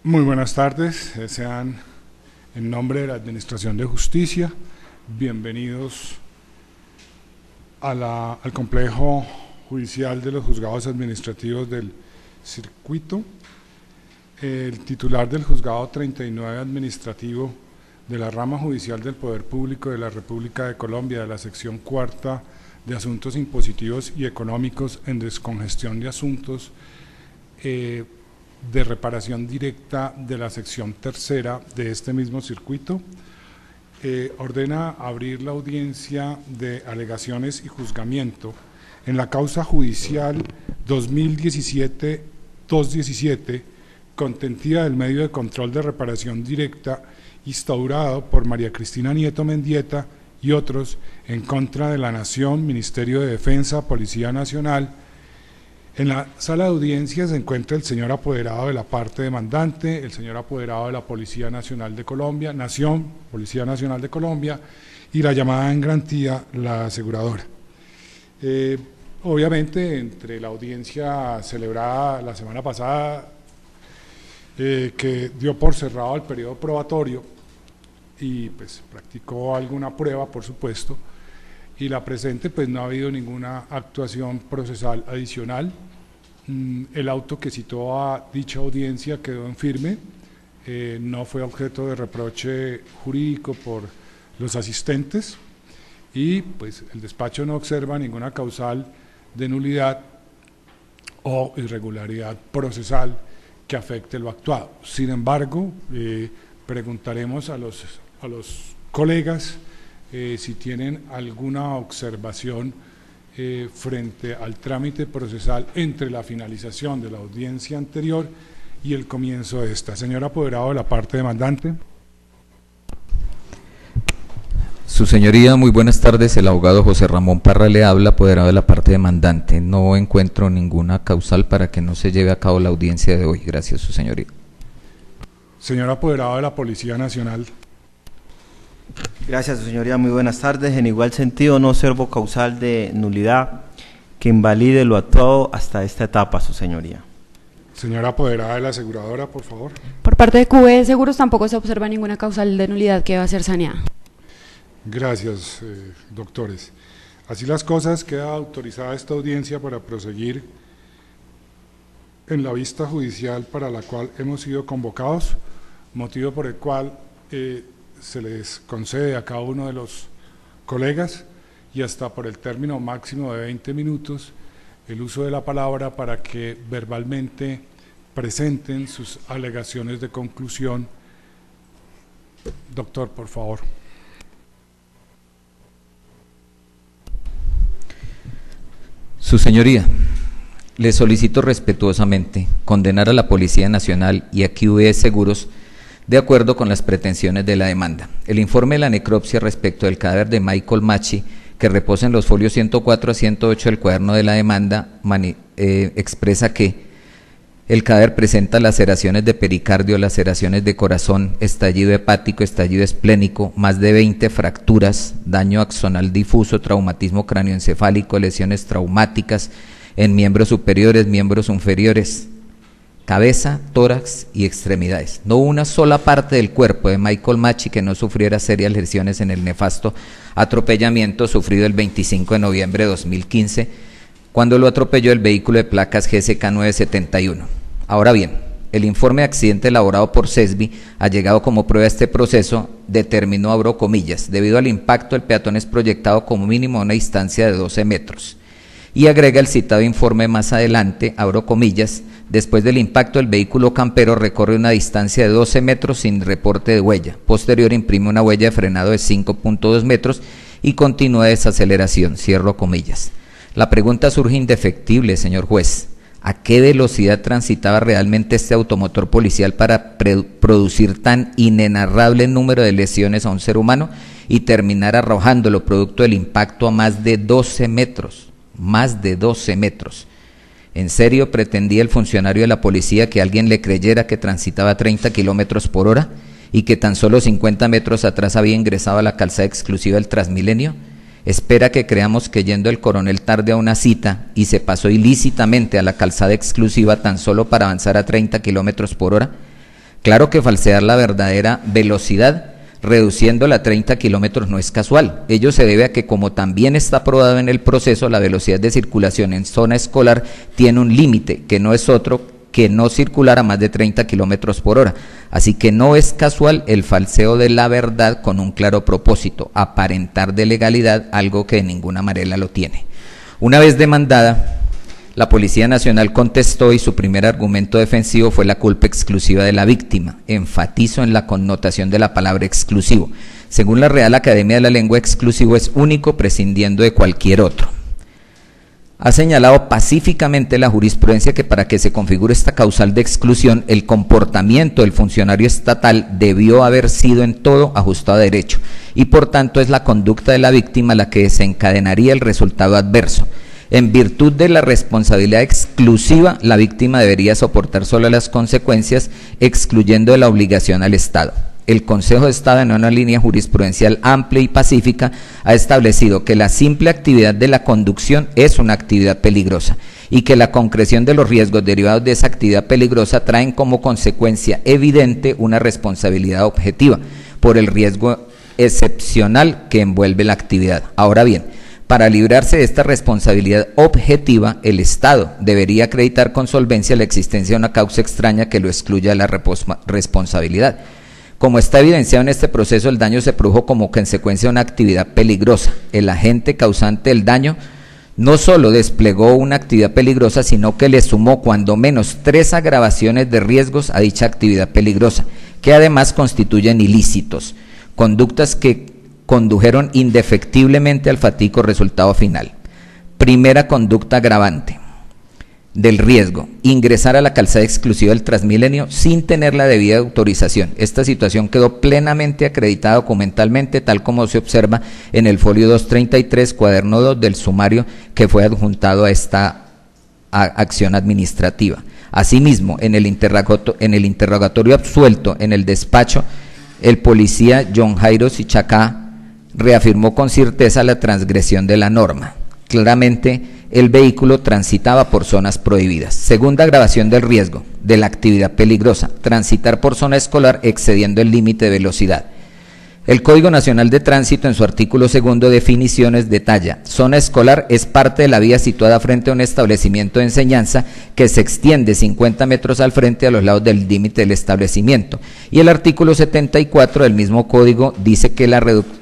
Muy buenas tardes, sean en nombre de la Administración de Justicia bienvenidos al complejo judicial de los juzgados administrativos del circuito. El titular del juzgado 39 administrativo de la rama judicial del Poder Público de la República de Colombia, de la sección cuarta de Asuntos Impositivos y Económicos en descongestión de asuntos, de reparación directa de la sección tercera de este mismo circuito, ordena abrir la audiencia de alegaciones y juzgamiento en la causa judicial 2017-217, contentida del medio de control de reparación directa instaurado por María Cristina Nieto Mendieta y otros en contra de la Nación, Ministerio de Defensa, Policía Nacional. En la sala de audiencia se encuentra el señor apoderado de la parte demandante, el señor apoderado de la Policía Nacional de Colombia, Nación, Policía Nacional de Colombia, y la llamada en garantía, la aseguradora. Obviamente, entre la audiencia celebrada la semana pasada, que dio por cerrado el periodo probatorio y pues practicó alguna prueba, por supuesto, y la presente, pues no ha habido ninguna actuación procesal adicional. El auto que citó a dicha audiencia quedó en firme, no fue objeto de reproche jurídico por los asistentes y pues el despacho no observa ninguna causal de nulidad o irregularidad procesal que afecte lo actuado. Sin embargo, preguntaremos a los colegas si tienen alguna observación frente al trámite procesal entre la finalización de la audiencia anterior y el comienzo de esta. Señor apoderado de la parte demandante. Su señoría, muy buenas tardes. El abogado José Ramón Parra le habla, apoderado de la parte demandante. No encuentro ninguna causal para que no se lleve a cabo la audiencia de hoy. Gracias, su señoría. Señor apoderado de la Policía Nacional. Gracias, su señoría, muy buenas tardes. En igual sentido, no observo causal de nulidad que invalide lo actuado hasta esta etapa, su señoría. Señora apoderada de la aseguradora, por favor. Por parte de QE Seguros tampoco se observa ninguna causal de nulidad que va a ser saneada. Gracias, doctores. Así las cosas, queda autorizada esta audiencia para proseguir en la vista judicial para la cual hemos sido convocados, motivo por el cual se les concede a cada uno de los colegas y hasta por el término máximo de 20 minutos el uso de la palabra para que verbalmente presenten sus alegaciones de conclusión. Doctor, por favor. Su señoría, le solicito respetuosamente condenar a la Policía Nacional y a QE Seguros de acuerdo con las pretensiones de la demanda. El informe de la necropsia respecto del cadáver de Michael Machi, que reposa en los folios 104 a 108 del cuaderno de la demanda, expresa que el cadáver presenta laceraciones de pericardio, laceraciones de corazón, estallido hepático, estallido esplénico, más de 20 fracturas, daño axonal difuso, traumatismo cráneoencefálico, lesiones traumáticas en miembros superiores, miembros inferiores, cabeza, tórax y extremidades. No hubo una sola parte del cuerpo de Michael Machi que no sufriera serias lesiones en el nefasto atropellamiento sufrido el 25 de noviembre de 2015, cuando lo atropelló el vehículo de placas GSK 971. Ahora bien, el informe de accidente elaborado por CESBI, allegado como prueba de este proceso, determinó, abro comillas, debido al impacto el peatón es proyectado como mínimo a una distancia de 12 metros. Y agrega el citado informe más adelante, abro comillas, después del impacto el vehículo campero recorre una distancia de 12 metros sin reporte de huella. Posterior imprime una huella de frenado de 5.2 metros y continúa desaceleración, cierro comillas. La pregunta surge indefectible, señor juez. ¿A qué velocidad transitaba realmente este automotor policial para producir tan inenarrable número de lesiones a un ser humano y terminar arrojándolo producto del impacto a más de 12 metros? Más de 12 metros. ¿En serio pretendía el funcionario de la policía que alguien le creyera que transitaba 30 kilómetros por hora y que tan solo 50 metros atrás había ingresado a la calzada exclusiva del Transmilenio? Espera que creamos que yendo el coronel tarde a una cita y se pasó ilícitamente a la calzada exclusiva tan solo para avanzar a 30 kilómetros por hora. Claro que falsear la verdadera velocidad reduciéndola a 30 kilómetros no es casual. Ello se debe a que, como también está probado en el proceso, la velocidad de circulación en zona escolar tiene un límite, que no es otro que no circular a más de 30 kilómetros por hora. Así que no es casual el falseo de la verdad con un claro propósito, aparentar de legalidad algo que de ninguna manera lo tiene. Una vez demandada, la Policía Nacional contestó y su primer argumento defensivo fue la culpa exclusiva de la víctima. Enfatizo en la connotación de la palabra exclusivo. Según la Real Academia de la Lengua, exclusivo es único prescindiendo de cualquier otro. Ha señalado pacíficamente la jurisprudencia que para que se configure esta causal de exclusión, el comportamiento del funcionario estatal debió haber sido en todo ajustado a derecho y por tanto es la conducta de la víctima la que desencadenaría el resultado adverso. En virtud de la responsabilidad exclusiva, la víctima debería soportar solo las consecuencias, excluyendo de la obligación al Estado. El Consejo de Estado, en una línea jurisprudencial amplia y pacífica, ha establecido que la simple actividad de la conducción es una actividad peligrosa y que la concreción de los riesgos derivados de esa actividad peligrosa traen como consecuencia evidente una responsabilidad objetiva por el riesgo excepcional que envuelve la actividad. Ahora bien, para librarse de esta responsabilidad objetiva, el Estado debería acreditar con solvencia la existencia de una causa extraña que lo excluya de la responsabilidad. Como está evidenciado en este proceso, el daño se produjo como consecuencia de una actividad peligrosa. El agente causante del daño no solo desplegó una actividad peligrosa, sino que le sumó cuando menos 3 agravaciones de riesgos a dicha actividad peligrosa, que además constituyen ilícitos, conductas que condujeron indefectiblemente al fatídico resultado final. Primera conducta agravante del riesgo: ingresar a la calzada exclusiva del Transmilenio sin tener la debida autorización. Esta situación quedó plenamente acreditada documentalmente, tal como se observa en el folio 233, cuaderno 2 del sumario que fue adjuntado a esta acción administrativa. Asimismo, en el interrogatorio absuelto en el despacho, el policía John Jairo Sichacá reafirmó con certeza la transgresión de la norma. Claramente, el vehículo transitaba por zonas prohibidas. Segunda agravación del riesgo de la actividad peligrosa: transitar por zona escolar excediendo el límite de velocidad. El Código Nacional de Tránsito, en su artículo 2, definiciones, detalla: zona escolar es parte de la vía situada frente a un establecimiento de enseñanza que se extiende 50 metros al frente a los lados del límite del establecimiento. Y el artículo 74 del mismo código dice que la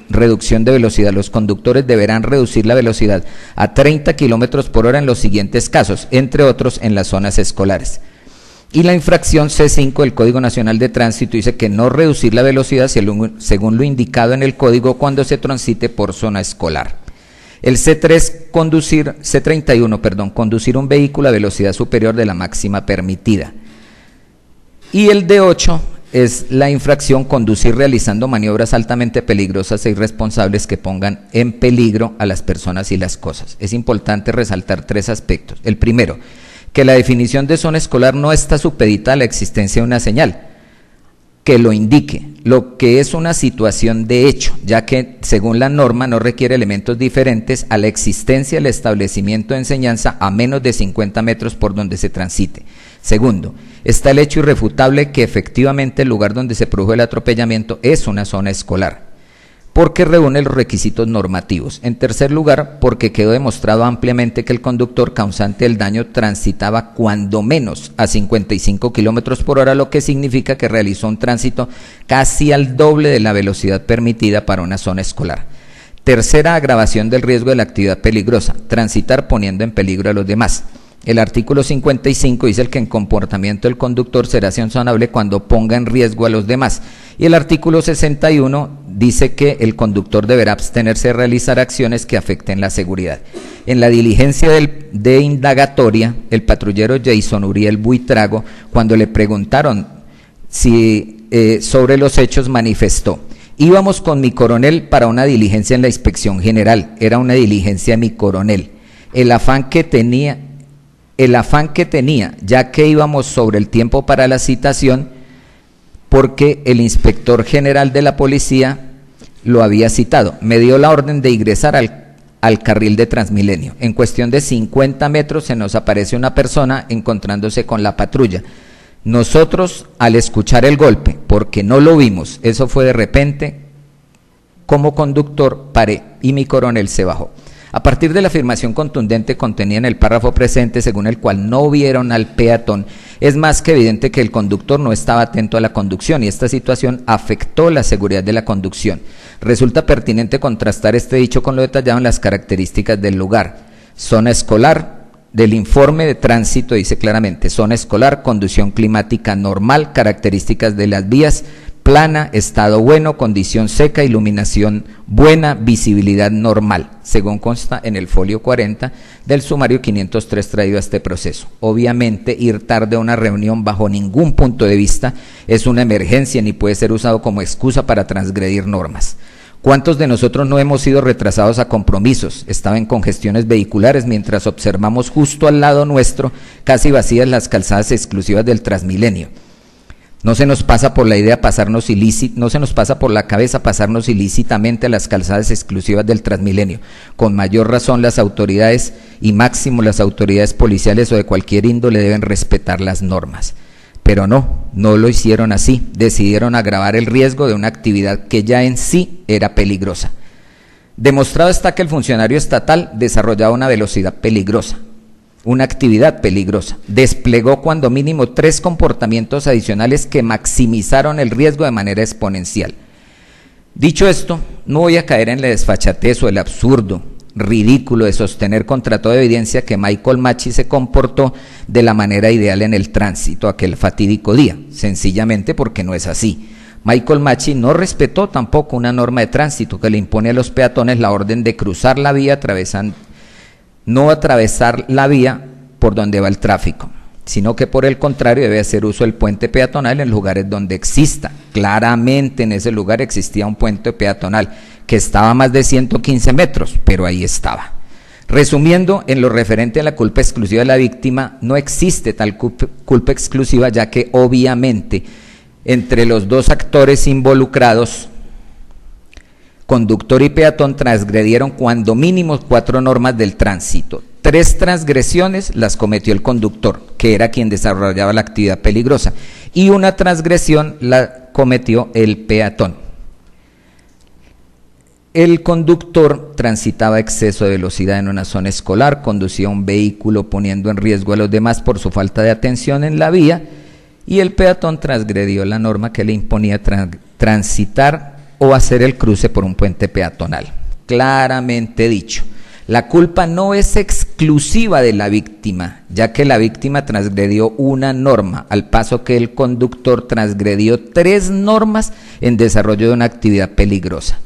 reducción de velocidad: los conductores deberán reducir la velocidad a 30 kilómetros por hora en los siguientes casos, entre otros en las zonas escolares. Y la infracción C5 del Código Nacional de Tránsito dice que no reducir la velocidad según lo indicado en el código cuando se transite por zona escolar. El C31, conducir un vehículo a velocidad superior de la máxima permitida. Y el D8 es la infracción: conducir realizando maniobras altamente peligrosas e irresponsables que pongan en peligro a las personas y las cosas. Es importante resaltar 3 aspectos. El primero, que la definición de zona escolar no está supeditada a la existencia de una señal que lo indique, lo que es una situación de hecho, ya que según la norma no requiere elementos diferentes a la existencia del establecimiento de enseñanza a menos de 50 metros por donde se transite. Segundo, está el hecho irrefutable que efectivamente el lugar donde se produjo el atropellamiento es una zona escolar, porque reúne los requisitos normativos. En tercer lugar, porque quedó demostrado ampliamente que el conductor causante del daño transitaba cuando menos a 55 kilómetros por hora, lo que significa que realizó un tránsito casi al doble de la velocidad permitida para una zona escolar. Tercera agravación del riesgo de la actividad peligrosa: transitar poniendo en peligro a los demás. El artículo 55 dice que el comportamiento del conductor será sancionable cuando ponga en riesgo a los demás. Y el artículo 61 dice que el conductor deberá abstenerse de realizar acciones que afecten la seguridad. En la diligencia de indagatoria, el patrullero Jason Uriel Buitrago, cuando le preguntaron sobre los hechos, manifestó: íbamos con mi coronel para una diligencia en la inspección general, era una diligencia de mi coronel. El afán que tenía, ya que íbamos sobre el tiempo para la citación, porque el inspector general de la policía lo había citado. Me dio la orden de ingresar al carril de Transmilenio. En cuestión de 50 metros se nos aparece una persona encontrándose con la patrulla. Nosotros, al escuchar el golpe, porque no lo vimos, eso fue de repente, como conductor paré y mi coronel se bajó. A partir de la afirmación contundente contenida en el párrafo presente, según el cual no vieron al peatón, es más que evidente que el conductor no estaba atento a la conducción y esta situación afectó la seguridad de la conducción. Resulta pertinente contrastar este dicho con lo detallado en las características del lugar. Zona escolar, del informe de tránsito dice claramente, zona escolar, conducción climática normal, características de las vías, plana, estado bueno, condición seca, iluminación buena, visibilidad normal, según consta en el folio 40 del sumario 503 traído a este proceso. Obviamente, ir tarde a una reunión bajo ningún punto de vista es una emergencia ni puede ser usado como excusa para transgredir normas. ¿Cuántos de nosotros no hemos sido retrasados a compromisos? Estaba en congestiones vehiculares mientras observamos justo al lado nuestro, casi vacías las calzadas exclusivas del Transmilenio. No se nos pasa por la cabeza pasarnos ilícitamente a las calzadas exclusivas del Transmilenio. Con mayor razón las autoridades y máximo las autoridades policiales o de cualquier índole deben respetar las normas. Pero no lo hicieron así. Decidieron agravar el riesgo de una actividad que ya en sí era peligrosa. Demostrado está que el funcionario estatal desarrollaba una velocidad peligrosa, una actividad peligrosa. Desplegó cuando mínimo 3 comportamientos adicionales que maximizaron el riesgo de manera exponencial. Dicho esto, no voy a caer en la desfachatez o el absurdo, ridículo de sostener contra toda evidencia que Michael Machi se comportó de la manera ideal en el tránsito aquel fatídico día, sencillamente porque no es así. Michael Machi no respetó tampoco una norma de tránsito que le impone a los peatones la orden de cruzar la vía no atravesar la vía por donde va el tráfico, sino que por el contrario debe hacer uso del puente peatonal en lugares donde exista. Claramente en ese lugar existía un puente peatonal que estaba a más de 115 metros, pero ahí estaba. Resumiendo, en lo referente a la culpa exclusiva de la víctima, no existe tal culpa exclusiva, ya que obviamente entre los dos actores involucrados, conductor y peatón, transgredieron cuando mínimo 4 normas del tránsito. 3 transgresiones las cometió el conductor, que era quien desarrollaba la actividad peligrosa, y una transgresión la cometió el peatón. El conductor transitaba a exceso de velocidad en una zona escolar, conducía un vehículo poniendo en riesgo a los demás por su falta de atención en la vía, y el peatón transgredió la norma que le imponía transitar o hacer el cruce por un puente peatonal. Claramente dicho, la culpa no es exclusiva de la víctima, ya que la víctima transgredió una norma, al paso que el conductor transgredió 3 normas en desarrollo de una actividad peligrosa.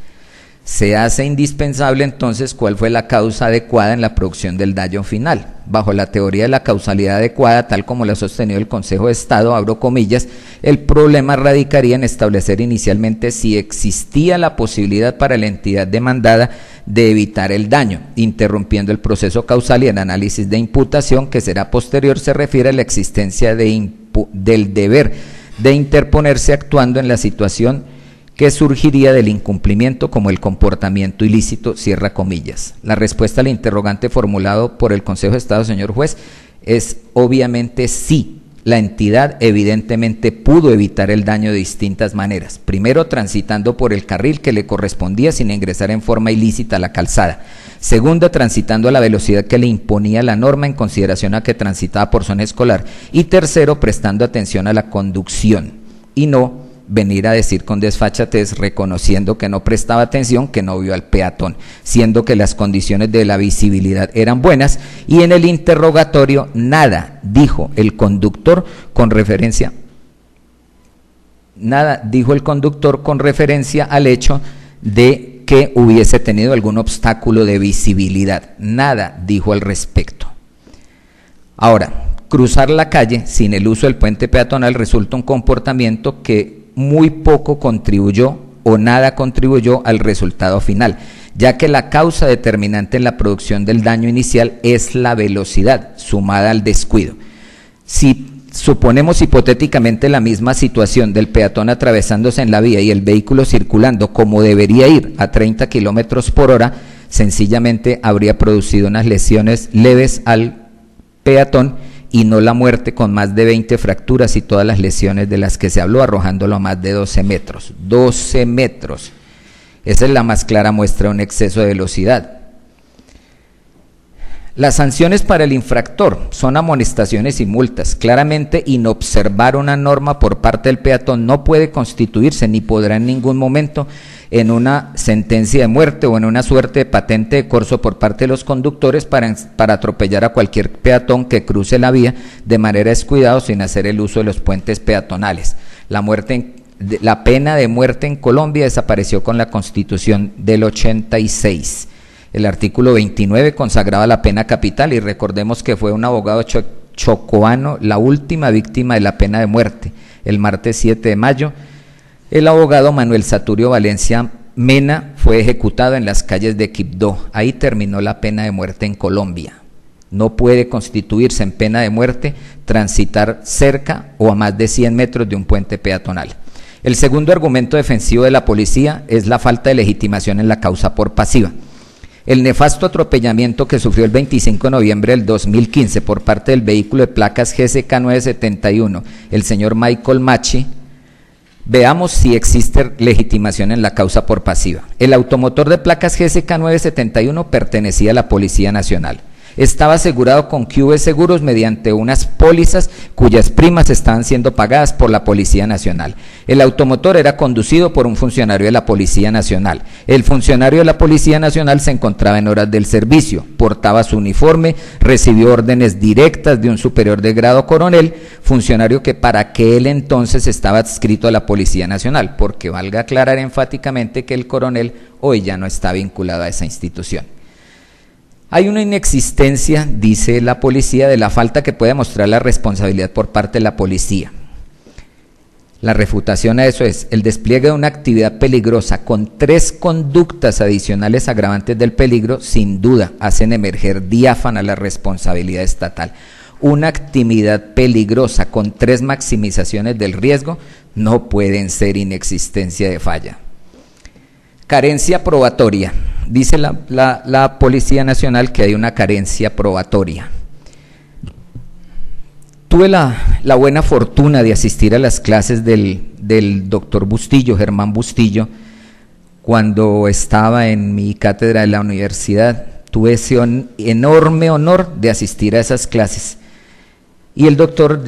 Se hace indispensable entonces cuál fue la causa adecuada en la producción del daño final. Bajo la teoría de la causalidad adecuada, tal como lo ha sostenido el Consejo de Estado, abro comillas, el problema radicaría en establecer inicialmente si existía la posibilidad para la entidad demandada de evitar el daño, interrumpiendo el proceso causal, y el análisis de imputación que será posterior se refiere a la existencia del deber de interponerse actuando en la situación que surgiría del incumplimiento como el comportamiento ilícito, cierra comillas. La respuesta al interrogante formulado por el Consejo de Estado, señor juez, es obviamente sí. La entidad evidentemente pudo evitar el daño de distintas maneras. Primero, transitando por el carril que le correspondía sin ingresar en forma ilícita a la calzada. Segundo, transitando a la velocidad que le imponía la norma en consideración a que transitaba por zona escolar. Y tercero, prestando atención a la conducción y no venir a decir con desfachatez, reconociendo que no prestaba atención, que no vio al peatón, siendo que las condiciones de la visibilidad eran buenas, y en el interrogatorio nada dijo el conductor con referencia al hecho de que hubiese tenido algún obstáculo de visibilidad. Nada dijo al respecto. Ahora, cruzar la calle sin el uso del puente peatonal resulta un comportamiento que muy poco contribuyó o nada contribuyó al resultado final, ya que la causa determinante en la producción del daño inicial es la velocidad sumada al descuido. Si suponemos hipotéticamente la misma situación del peatón atravesándose en la vía y el vehículo circulando como debería ir a 30 kilómetros por hora, sencillamente habría producido unas lesiones leves al peatón y no la muerte con más de 20 fracturas y todas las lesiones de las que se habló, arrojándolo a más de 12 metros. 12 metros. Esa es la más clara muestra de un exceso de velocidad. Las sanciones para el infractor son amonestaciones y multas. Claramente, inobservar una norma por parte del peatón no puede constituirse ni podrá en ningún momento en una sentencia de muerte o en una suerte de patente de corso por parte de los conductores para atropellar a cualquier peatón que cruce la vía de manera descuidada o sin hacer el uso de los puentes peatonales. La pena de muerte en Colombia desapareció con la Constitución del 86. El artículo 29 consagraba la pena capital y recordemos que fue un abogado chocoano la última víctima de la pena de muerte. El martes 7 de mayo, el abogado Manuel Saturio Valencia Mena fue ejecutado en las calles de Quibdó. Ahí terminó la pena de muerte en Colombia. No puede constituirse en pena de muerte transitar cerca o a más de 100 metros de un puente peatonal. El segundo argumento defensivo de la policía es la falta de legitimación en la causa por pasiva. El nefasto atropellamiento que sufrió el 25 de noviembre del 2015 por parte del vehículo de placas GSK 971, el señor Michael Machi, veamos si existe legitimación en la causa por pasiva. El automotor de placas GSK 971 pertenecía a la Policía Nacional. Estaba asegurado con QV Seguros mediante unas pólizas cuyas primas estaban siendo pagadas por la Policía Nacional. El automotor era conducido por un funcionario de la Policía Nacional. El funcionario de la Policía Nacional se encontraba en horas del servicio, portaba su uniforme, recibió órdenes directas de un superior de grado coronel, funcionario que para aquel entonces estaba adscrito a la Policía Nacional, porque valga aclarar enfáticamente que el coronel hoy ya no está vinculado a esa institución. Hay una inexistencia, dice la policía, de la falta que puede mostrar la responsabilidad por parte de la policía. La refutación a eso es el despliegue de una actividad peligrosa con 3 conductas adicionales agravantes del peligro, sin duda hacen emerger diáfana la responsabilidad estatal. Una actividad peligrosa con 3 maximizaciones del riesgo no pueden ser inexistencia de falla. Carencia probatoria. Dice la Policía Nacional que hay una carencia probatoria. Tuve la buena fortuna de asistir a las clases del doctor Bustillo, Germán Bustillo, cuando estaba en mi cátedra de la universidad. Tuve ese enorme honor de asistir a esas clases. Y el doctor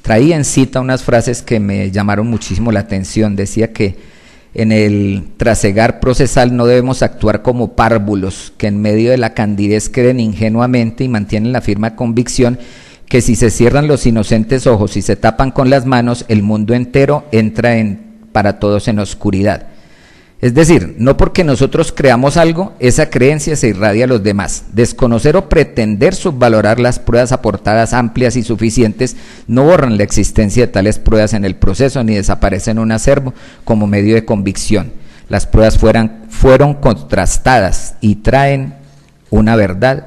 traía en cita unas frases que me llamaron muchísimo la atención. Decía que en el trasegar procesal no debemos actuar como párvulos que en medio de la candidez creen ingenuamente y mantienen la firme convicción que si se cierran los inocentes ojos y se tapan con las manos, el mundo entero entra para todos en oscuridad. Es decir, no porque nosotros creamos algo, esa creencia se irradia a los demás. Desconocer o pretender subvalorar las pruebas aportadas amplias y suficientes no borran la existencia de tales pruebas en el proceso ni desaparecen un acervo como medio de convicción. Las pruebas fueron contrastadas y traen una verdad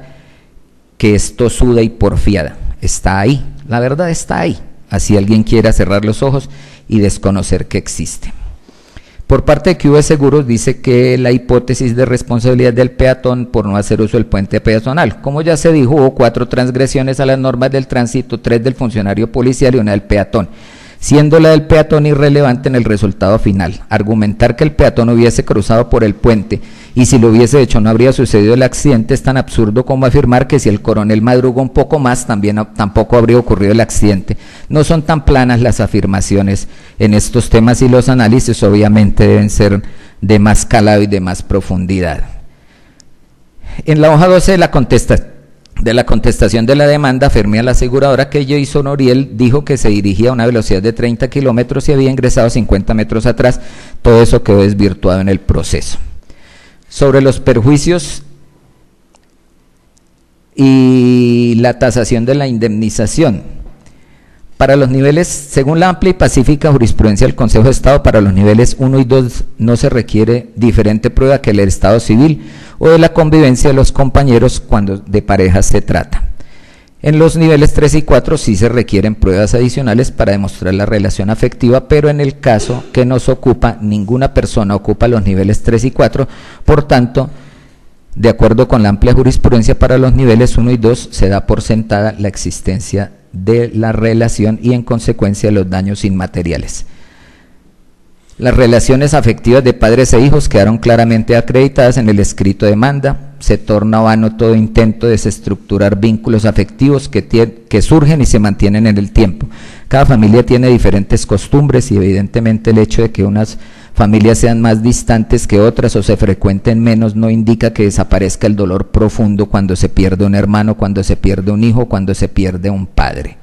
que es tosuda y porfiada. Está ahí, la verdad está ahí. Así alguien quiera cerrar los ojos y desconocer que existe. Por parte de QV Seguros dice que la hipótesis de responsabilidad del peatón por no hacer uso del puente peatonal. Como ya se dijo, hubo 4 transgresiones a las normas del tránsito, 3 del funcionario policial y 1 del peatón, siendo la del peatón irrelevante en el resultado final. Argumentar que el peatón hubiese cruzado por el puente y si lo hubiese hecho no habría sucedido el accidente es tan absurdo como afirmar que si el coronel madrugó un poco más tampoco habría ocurrido el accidente. No son tan planas las afirmaciones en estos temas y los análisis obviamente deben ser de más calado y de más profundidad. En la hoja 12 de la contestación de la demanda, afirmé a la aseguradora que Jason Oriel dijo que se dirigía a una velocidad de 30 kilómetros y había ingresado 50 metros atrás. Todo eso quedó desvirtuado en el proceso. Sobre los perjuicios y la tasación de la indemnización. Para los niveles, según la amplia y pacífica jurisprudencia del Consejo de Estado, para los niveles 1 y 2 no se requiere diferente prueba que el estado civil o de la convivencia de los compañeros cuando de parejas se trata. En los niveles 3 y 4 sí se requieren pruebas adicionales para demostrar la relación afectiva, pero en el caso que nos ocupa, ninguna persona ocupa los niveles 3 y 4, por tanto, De acuerdo con la amplia jurisprudencia, para los niveles 1 y 2 se da por sentada la existencia de la relación y en consecuencia los daños inmateriales. Las relaciones afectivas de padres e hijos quedaron claramente acreditadas en el escrito de demanda. Se torna vano todo intento de desestructurar vínculos afectivos que surgen y se mantienen en el tiempo. Cada familia tiene diferentes costumbres y evidentemente el hecho de que unas familias sean más distantes que otras o se frecuenten menos no indica que desaparezca el dolor profundo cuando se pierde un hermano, cuando se pierde un hijo, cuando se pierde un padre.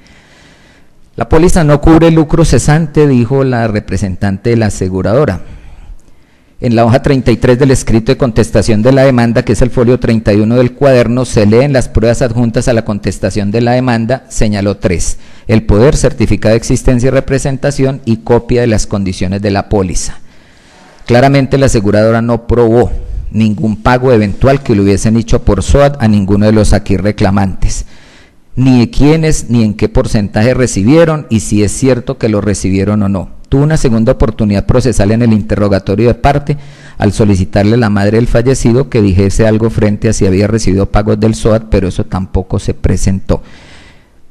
La póliza no cubre lucro cesante, dijo la representante de la aseguradora. En la hoja 33 del escrito de contestación de la demanda, que es el folio 31 del cuaderno, se leen las pruebas adjuntas a la contestación de la demanda, señaló 3: el poder, certificado de existencia y representación y copia de las condiciones de la póliza. Claramente la aseguradora no probó ningún pago eventual que le hubiesen hecho por SOAT a ninguno de los aquí reclamantes, ni de quiénes ni en qué porcentaje recibieron y si es cierto que lo recibieron o no. Tuvo una segunda oportunidad procesal en el interrogatorio de parte al solicitarle a la madre del fallecido que dijese algo frente a si había recibido pagos del SOAT, pero eso tampoco se presentó.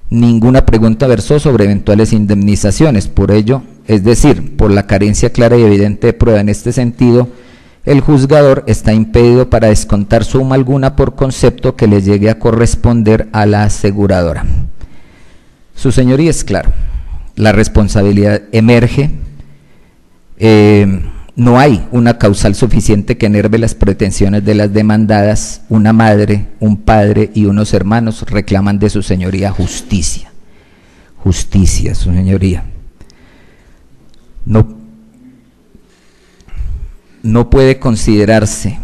Ninguna pregunta versó sobre eventuales indemnizaciones, por ello, es decir, por la carencia clara y evidente de prueba en este sentido, el juzgador está impedido para descontar suma alguna por concepto que le llegue a corresponder a la aseguradora. Su señoría es claro, la responsabilidad emerge, no hay una causal suficiente que enerve las pretensiones de las demandadas. Una madre, un padre y unos hermanos reclaman de su señoría justicia. Justicia, su señoría. No puede considerarse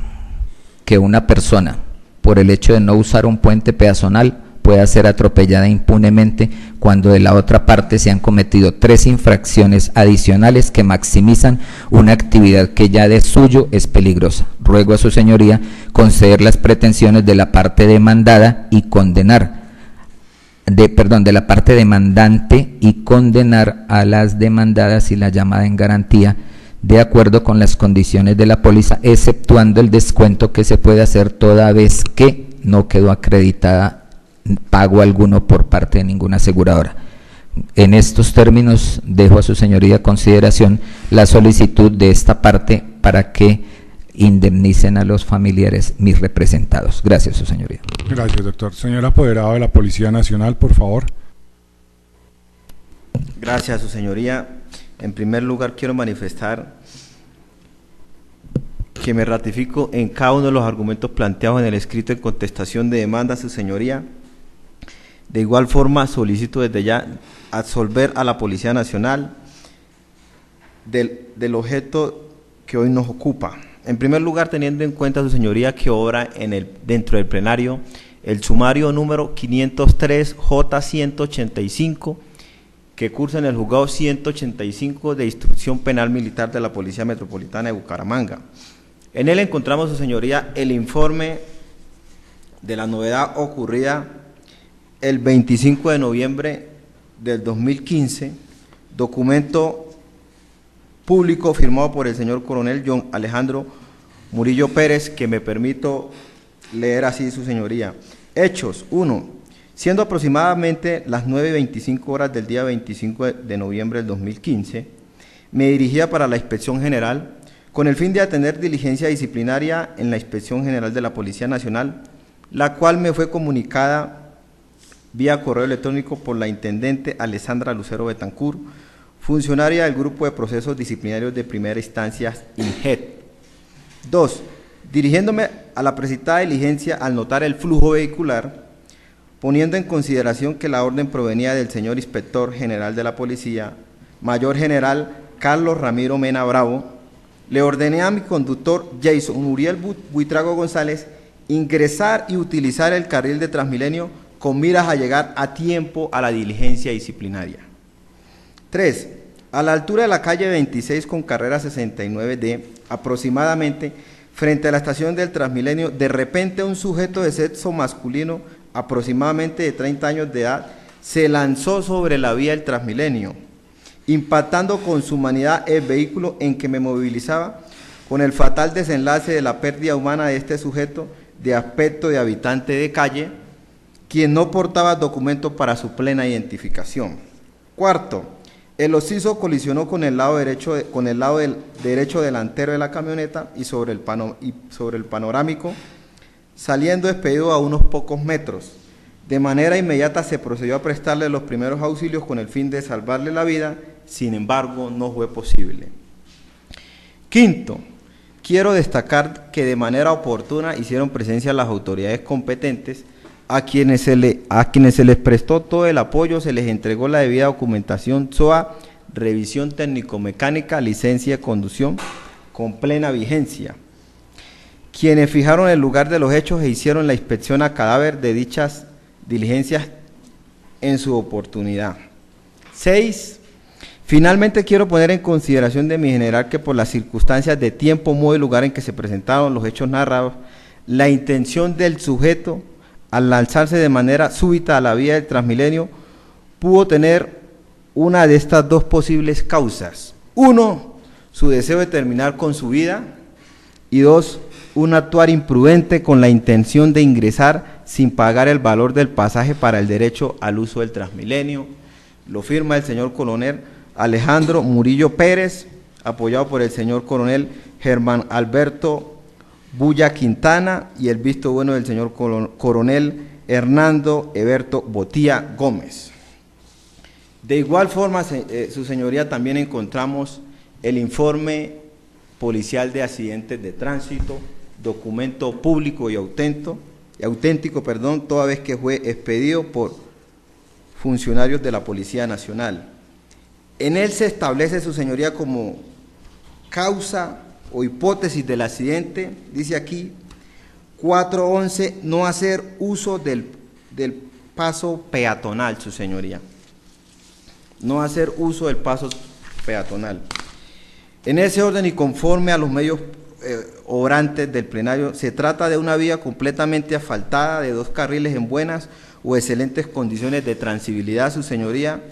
que una persona, por el hecho de no usar un puente peatonal, pueda ser atropellada impunemente cuando de la otra parte se han cometido 3 infracciones adicionales que maximizan una actividad que ya de suyo es peligrosa. Ruego a su señoría conceder las pretensiones de la parte demandada y condenar, de la parte demandante y condenar a las demandadas y la llamada en garantía de acuerdo con las condiciones de la póliza, exceptuando el descuento que se puede hacer toda vez que no quedó acreditada pago alguno por parte de ninguna aseguradora. En estos términos dejo a su señoría consideración la solicitud de esta parte para que indemnicen a los familiares mis representados. Gracias, su señoría. Gracias, doctor. Señor apoderado de la Policía Nacional, por favor. Gracias, su señoría. En primer lugar, quiero manifestar que me ratifico en cada uno de los argumentos planteados en el escrito en contestación de demanda, su señoría. De igual forma, solicito desde ya absolver a la Policía Nacional del objeto que hoy nos ocupa. En primer lugar, teniendo en cuenta, su señoría, que obra dentro del plenario el sumario número 503J185, que cursa en el juzgado 185 de Instrucción Penal Militar de la Policía Metropolitana de Bucaramanga. En él encontramos, su señoría, el informe de la novedad ocurrida el 25 de noviembre del 2015, documento público firmado por el señor coronel John Alejandro Murillo Pérez, que me permito leer así, su señoría. Hechos: 1. Siendo aproximadamente las 9:25 horas del día 25 de noviembre del 2015, me dirigía para la Inspección General con el fin de atender diligencia disciplinaria en la Inspección General de la Policía Nacional, la cual me fue comunicada vía correo electrónico por la intendente Alessandra Lucero Betancur, funcionaria del Grupo de Procesos Disciplinarios de Primera Instancia, INGET. 2. Dirigiéndome a la precitada diligencia al notar el flujo vehicular, poniendo en consideración que la orden provenía del señor Inspector General de la Policía, Mayor General Carlos Ramiro Mena Bravo, le ordené a mi conductor Jason Uriel Buitrago González ingresar y utilizar el carril de Transmilenio con miras a llegar a tiempo a la diligencia disciplinaria. 3. A la altura de la calle 26 con carrera 69D, aproximadamente frente a la estación del Transmilenio, de repente un sujeto de sexo masculino, aproximadamente de 30 años de edad, se lanzó sobre la vía del Transmilenio, impactando con su humanidad el vehículo en que me movilizaba, con el fatal desenlace de la pérdida humana de este sujeto, de aspecto de habitante de calle, quien no portaba documento para su plena identificación. Cuarto, el occiso colisionó con el lado derecho, derecho delantero de la camioneta y sobre el panorámico, saliendo expedido a unos pocos metros. De manera inmediata se procedió a prestarle los primeros auxilios con el fin de salvarle la vida, sin embargo no fue posible. Quinto, quiero destacar que de manera oportuna hicieron presencia las autoridades competentes, a quienes se les prestó todo el apoyo, se les entregó la debida documentación SOA, revisión técnico-mecánica, licencia de conducción con plena vigencia, quienes fijaron el lugar de los hechos e hicieron la inspección a cadáver de dichas diligencias en su oportunidad. 6. Finalmente quiero poner en consideración de mi general que por las circunstancias de tiempo, modo y lugar en que se presentaron los hechos narrados, la intención del sujeto al lanzarse de manera súbita a la vía del Transmilenio pudo tener una de estas dos posibles causas. 1, su deseo de terminar con su vida, y 2, un actuar imprudente con la intención de ingresar sin pagar el valor del pasaje para el derecho al uso del Transmilenio. Lo firma el señor coronel Alejandro Murillo Pérez, apoyado por el señor coronel Germán Alberto Bulla Quintana y el visto bueno del señor coronel Hernando Eberto Botía Gómez. De igual forma, su señoría, también encontramos el informe policial de accidentes de tránsito, documento público y auténtico, toda vez que fue expedido por funcionarios de la Policía Nacional. En él se establece, su señoría, como causa o hipótesis del accidente, dice aquí, 411, no hacer uso del paso peatonal, su señoría. No hacer uso del paso peatonal. En ese orden y conforme a los medios obrantes del plenario, se trata de una vía completamente asfaltada, de 2 carriles en buenas o excelentes condiciones de transibilidad, su señoría,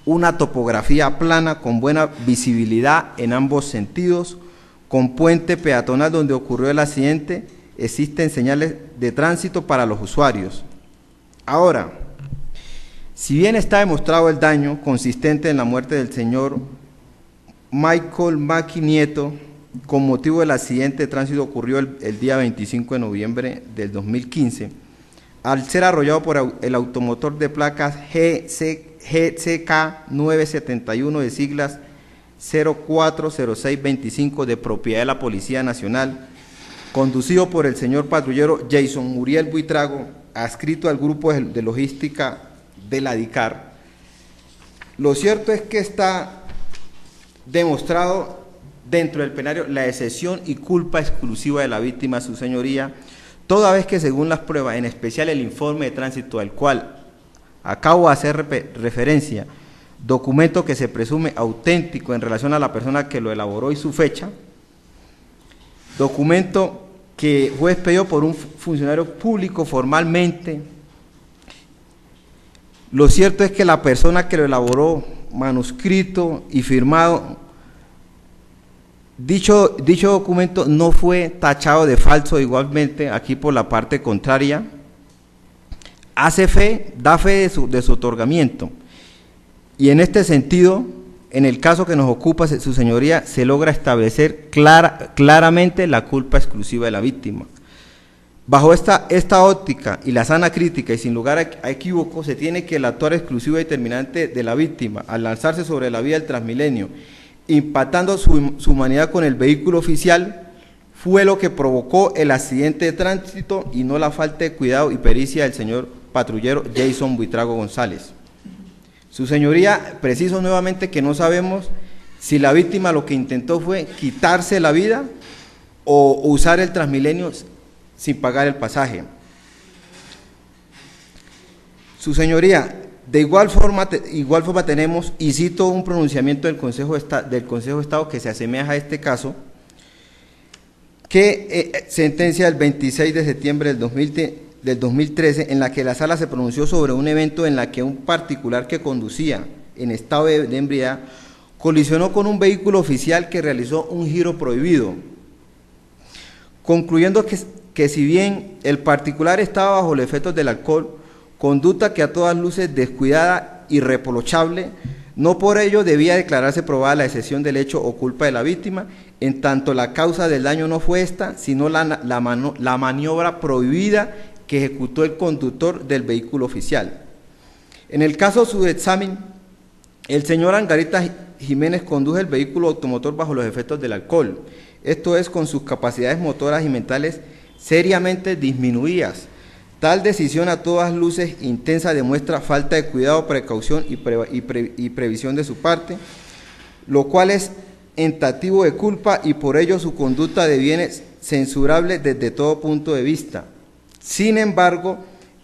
una topografía plana con buena visibilidad en ambos sentidos, con puente peatonal donde ocurrió el accidente, existen señales de tránsito para los usuarios. Ahora, si bien está demostrado el daño consistente en la muerte del señor Michael Maki Nieto, con motivo del accidente de tránsito ocurrió el día 25 de noviembre del 2015, al ser arrollado por el automotor de placas GCK 971 de siglas 040625 de propiedad de la Policía Nacional, conducido por el señor patrullero Jason Muriel Buitrago, adscrito al grupo de logística de la DICAR. Lo cierto es que está demostrado dentro del plenario la excepción y culpa exclusiva de la víctima, su señoría, toda vez que según las pruebas, en especial el informe de tránsito al cual acabo de hacer referencia, documento que se presume auténtico en relación a la persona que lo elaboró y su fecha, documento que fue expedido por un funcionario público formalmente. Lo cierto es que la persona que lo elaboró, manuscrito y firmado, dicho documento no fue tachado de falso igualmente aquí por la parte contraria, hace fe, da fe de su otorgamiento. Y en este sentido, en el caso que nos ocupa, su señoría, se logra establecer claramente la culpa exclusiva de la víctima. Bajo esta óptica y la sana crítica y sin lugar a equívoco, se tiene que el actuar exclusivo y determinante de la víctima al lanzarse sobre la vía del Transmilenio, impactando su humanidad con el vehículo oficial, fue lo que provocó el accidente de tránsito y no la falta de cuidado y pericia del señor patrullero Jason Buitrago González. Su señoría, preciso nuevamente que no sabemos si la víctima lo que intentó fue quitarse la vida o usar el Transmilenio sin pagar el pasaje. Su señoría, de igual forma tenemos, y cito un pronunciamiento del Consejo de Estado que se asemeja a este caso, que sentencia del 26 de septiembre del 2013, en la que la sala se pronunció sobre un evento en la que un particular que conducía en estado de ebriedad colisionó con un vehículo oficial que realizó un giro prohibido, concluyendo que si bien el particular estaba bajo los efectos del alcohol, conducta que a todas luces descuidada y reprochable, no por ello debía declararse probada la excepción del hecho o culpa de la víctima, en tanto la causa del daño no fue esta, sino la maniobra prohibida que ejecutó el conductor del vehículo oficial. En el caso de su examen, el señor Angarita Jiménez condujo el vehículo automotor bajo los efectos del alcohol, esto es, con sus capacidades motoras y mentales seriamente disminuidas. Tal decisión a todas luces intensa demuestra falta de cuidado, precaución y previsión de su parte, lo cual es tentativo de culpa y por ello su conducta deviene censurable desde todo punto de vista. Sin embargo,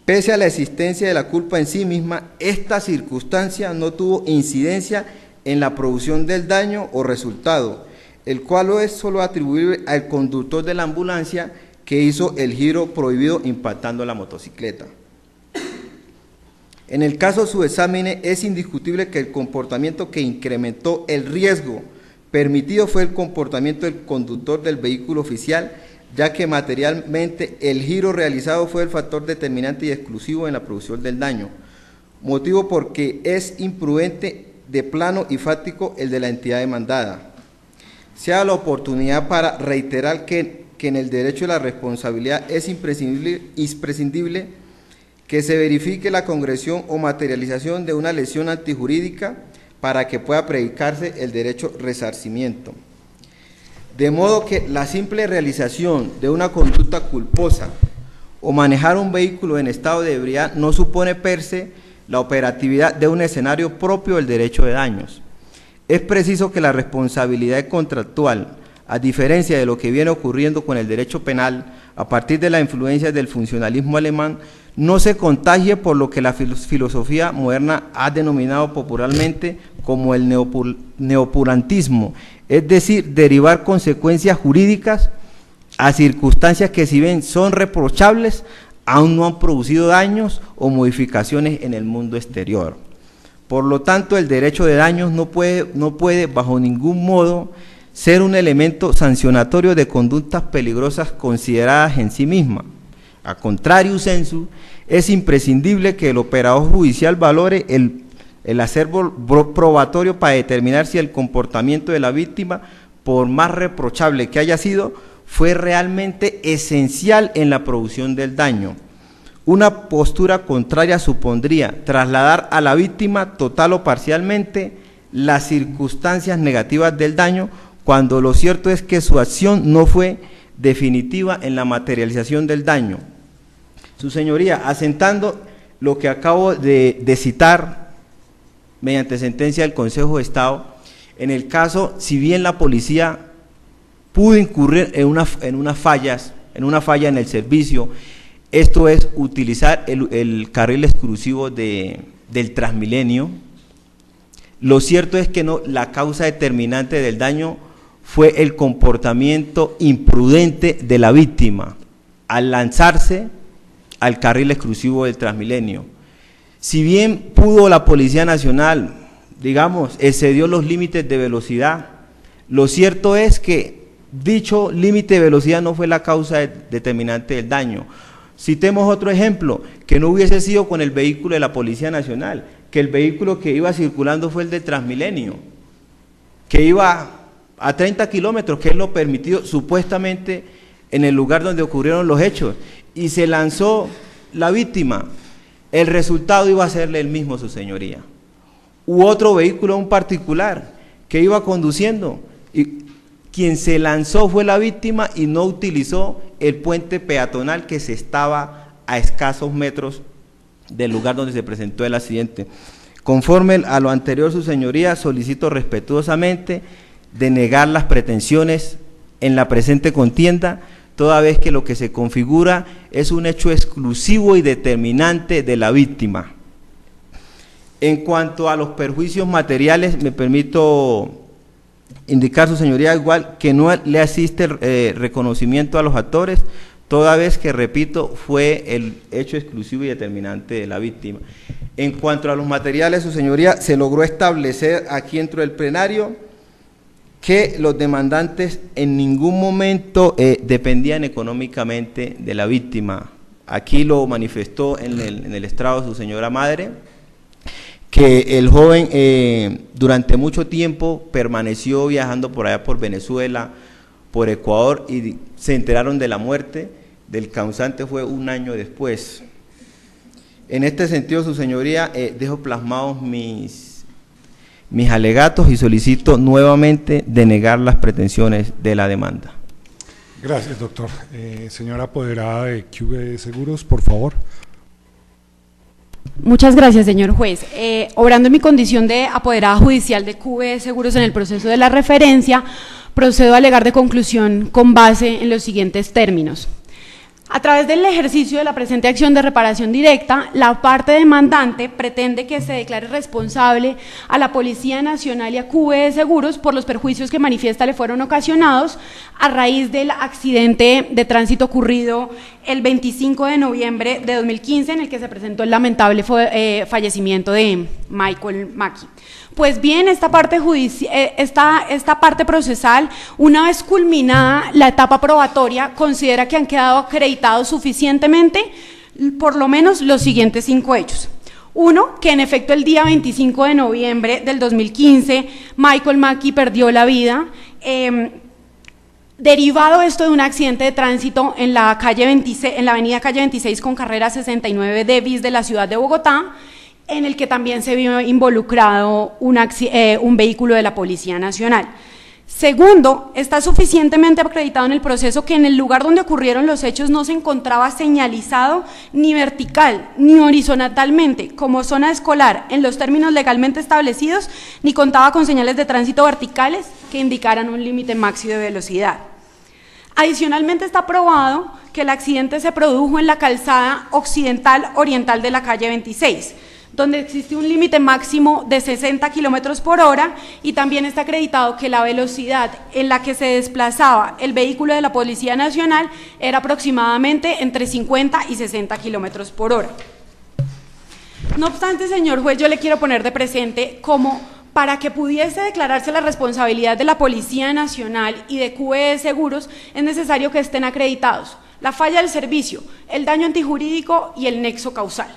pese a la existencia de la culpa en sí misma, esta circunstancia no tuvo incidencia en la producción del daño o resultado, el cual es solo atribuible al conductor de la ambulancia que hizo el giro prohibido impactando la motocicleta. En el caso de su examen, es indiscutible que el comportamiento que incrementó el riesgo permitido fue el comportamiento del conductor del vehículo oficial, ya que materialmente el giro realizado fue el factor determinante y exclusivo en la producción del daño, motivo porque es imprudente de plano y fáctico el de la entidad demandada. Se da la oportunidad para reiterar que en el derecho de la responsabilidad es imprescindible que se verifique la concreción o materialización de una lesión antijurídica para que pueda predicarse el derecho resarcimiento. De modo que la simple realización de una conducta culposa o manejar un vehículo en estado de ebriedad no supone per se la operatividad de un escenario propio del derecho de daños. Es preciso que la responsabilidad contractual, a diferencia de lo que viene ocurriendo con el derecho penal, a partir de la influencia del funcionalismo alemán, no se contagie por lo que la filosofía moderna ha denominado popularmente como el neopurantismo, es decir, derivar consecuencias jurídicas a circunstancias que, si bien son reprochables, aún no han producido daños o modificaciones en el mundo exterior. Por lo tanto, el derecho de daños no puede bajo ningún modo ser un elemento sancionatorio de conductas peligrosas consideradas en sí mismas. A contrario sensu, es imprescindible que el operador judicial valore el acervo probatorio para determinar si el comportamiento de la víctima, por más reprochable que haya sido, fue realmente esencial en la producción del daño. Una postura contraria supondría trasladar a la víctima total o parcialmente las circunstancias negativas del daño, cuando lo cierto es que su acción no fue definitiva en la materialización del daño. Su señoría, asentando lo que acabo de citar mediante sentencia del Consejo de Estado, en el caso, si bien la policía pudo incurrir en una falla en el servicio, esto es utilizar el carril exclusivo del Transmilenio, lo cierto es que no, la causa determinante del daño fue el comportamiento imprudente de la víctima al lanzarse al carril exclusivo del Transmilenio. Si bien pudo la Policía Nacional, digamos, excedió los límites de velocidad, lo cierto es que dicho límite de velocidad no fue la causa determinante del daño. Citemos otro ejemplo, que no hubiese sido con el vehículo de la Policía Nacional, que el vehículo que iba circulando fue el de Transmilenio, que iba a 30 kilómetros, que es lo permitido supuestamente en el lugar donde ocurrieron los hechos, y se lanzó la víctima. El resultado iba a serle el mismo, su señoría. U otro vehículo, un particular, que iba conduciendo, y quien se lanzó fue la víctima y no utilizó el puente peatonal que se estaba a escasos metros del lugar donde se presentó el accidente. Conforme a lo anterior, su señoría, solicito respetuosamente denegar las pretensiones en la presente contienda, toda vez que lo que se configura es un hecho exclusivo y determinante de la víctima. En cuanto a los perjuicios materiales, me permito indicar, su señoría, igual que no le asiste reconocimiento a los actores, toda vez que, repito, fue el hecho exclusivo y determinante de la víctima. En cuanto a los materiales, su señoría, se logró establecer aquí dentro del plenario que los demandantes en ningún momento dependían económicamente de la víctima. Aquí lo manifestó en el estrado su señora madre, que el joven durante mucho tiempo permaneció viajando por allá por Venezuela, por Ecuador, y se enteraron de la muerte del causante fue un año después. En este sentido, su señoría, dejo plasmados mis alegatos y solicito nuevamente denegar las pretensiones de la demanda. Gracias, doctor. Señora apoderada de QV Seguros, por favor. Muchas gracias, señor juez. Obrando en mi condición de apoderada judicial de QV Seguros en el proceso de la referencia, procedo a alegar de conclusión con base en los siguientes términos. A través del ejercicio de la presente acción de reparación directa, la parte demandante pretende que se declare responsable a la Policía Nacional y a QV Seguros por los perjuicios que manifiesta le fueron ocasionados a raíz del accidente de tránsito ocurrido el 25 de noviembre de 2015, en el que se presentó el lamentable fallecimiento de Michael Mackey. Pues bien, esta parte procesal, una vez culminada la etapa probatoria, considera que han quedado acreditados suficientemente por lo menos los siguientes 5 hechos. Uno, que en efecto el día 25 de noviembre del 2015 Michael Mackey perdió la vida, derivado esto de un accidente de tránsito en la avenida Calle 26 con carrera 69 de bis de la ciudad de Bogotá, en el que también se vio involucrado un vehículo de la Policía Nacional. Segundo, está suficientemente acreditado en el proceso que en el lugar donde ocurrieron los hechos no se encontraba señalizado ni vertical ni horizontalmente como zona escolar en los términos legalmente establecidos, ni contaba con señales de tránsito verticales que indicaran un límite máximo de velocidad. Adicionalmente, está probado que el accidente se produjo en la calzada occidental oriental de la calle 26, donde existe un límite máximo de 60 kilómetros por hora, y también está acreditado que la velocidad en la que se desplazaba el vehículo de la Policía Nacional era aproximadamente entre 50 y 60 kilómetros por hora. No obstante, señor juez, yo le quiero poner de presente como para que pudiese declararse la responsabilidad de la Policía Nacional y de QV Seguros, es necesario que estén acreditados la falla del servicio, el daño antijurídico y el nexo causal.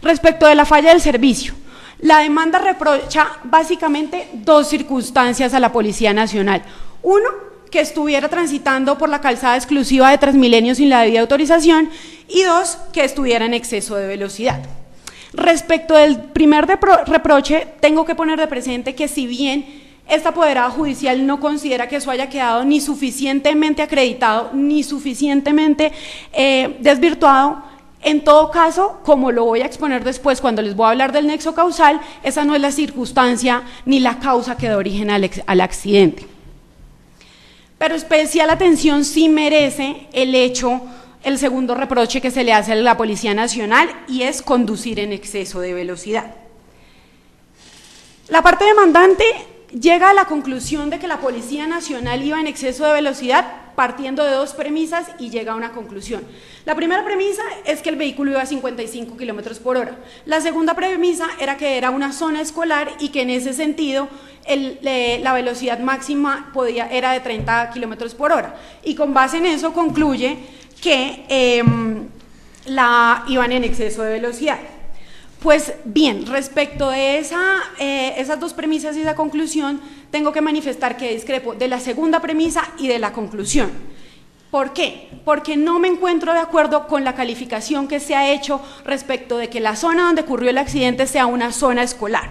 Respecto de la falla del servicio, la demanda reprocha básicamente 2 circunstancias a la Policía Nacional. Uno, que estuviera transitando por la calzada exclusiva de Transmilenio sin la debida autorización, y 2, que estuviera en exceso de velocidad. Respecto del primer reproche, tengo que poner de presente que si bien esta apoderada judicial no considera que eso haya quedado ni suficientemente acreditado ni suficientemente desvirtuado, en todo caso, como lo voy a exponer después cuando les voy a hablar del nexo causal, esa no es la circunstancia ni la causa que da origen al accidente. Pero especial atención sí merece el segundo reproche que se le hace a la Policía Nacional, y es conducir en exceso de velocidad. La parte demandante llega a la conclusión de que la Policía Nacional iba en exceso de velocidad partiendo de 2 premisas, y llega a una conclusión. La primera premisa es que el vehículo iba a 55 kilómetros por hora. La segunda premisa era que era una zona escolar y que en ese sentido la velocidad máxima era de 30 kilómetros por hora. Y con base en eso concluye que iban en exceso de velocidad. Pues bien, respecto de esas 2 premisas y esa conclusión, tengo que manifestar que discrepo de la segunda premisa y de la conclusión. ¿Por qué? Porque no me encuentro de acuerdo con la calificación que se ha hecho respecto de que la zona donde ocurrió el accidente sea una zona escolar.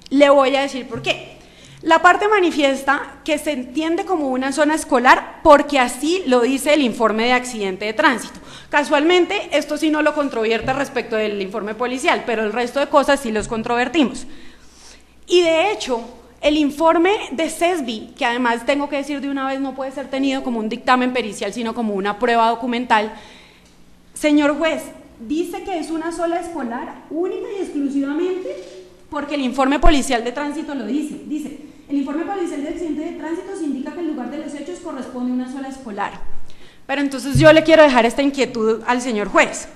Le voy a decir por qué. La parte manifiesta que se entiende como una zona escolar porque así lo dice el informe de accidente de tránsito. Casualmente, esto sí no lo controvierte respecto del informe policial, pero el resto de cosas sí los controvertimos. Y de hecho, el informe de CESBI, que además tengo que decir de una vez no puede ser tenido como un dictamen pericial, sino como una prueba documental, señor juez, dice que es una zona escolar única y exclusivamente porque el informe policial de tránsito lo dice. Dice, el informe policial de accidente de tránsito se indica que el lugar de los hechos corresponde a una zona escolar. Pero entonces yo le quiero dejar esta inquietud al señor juez.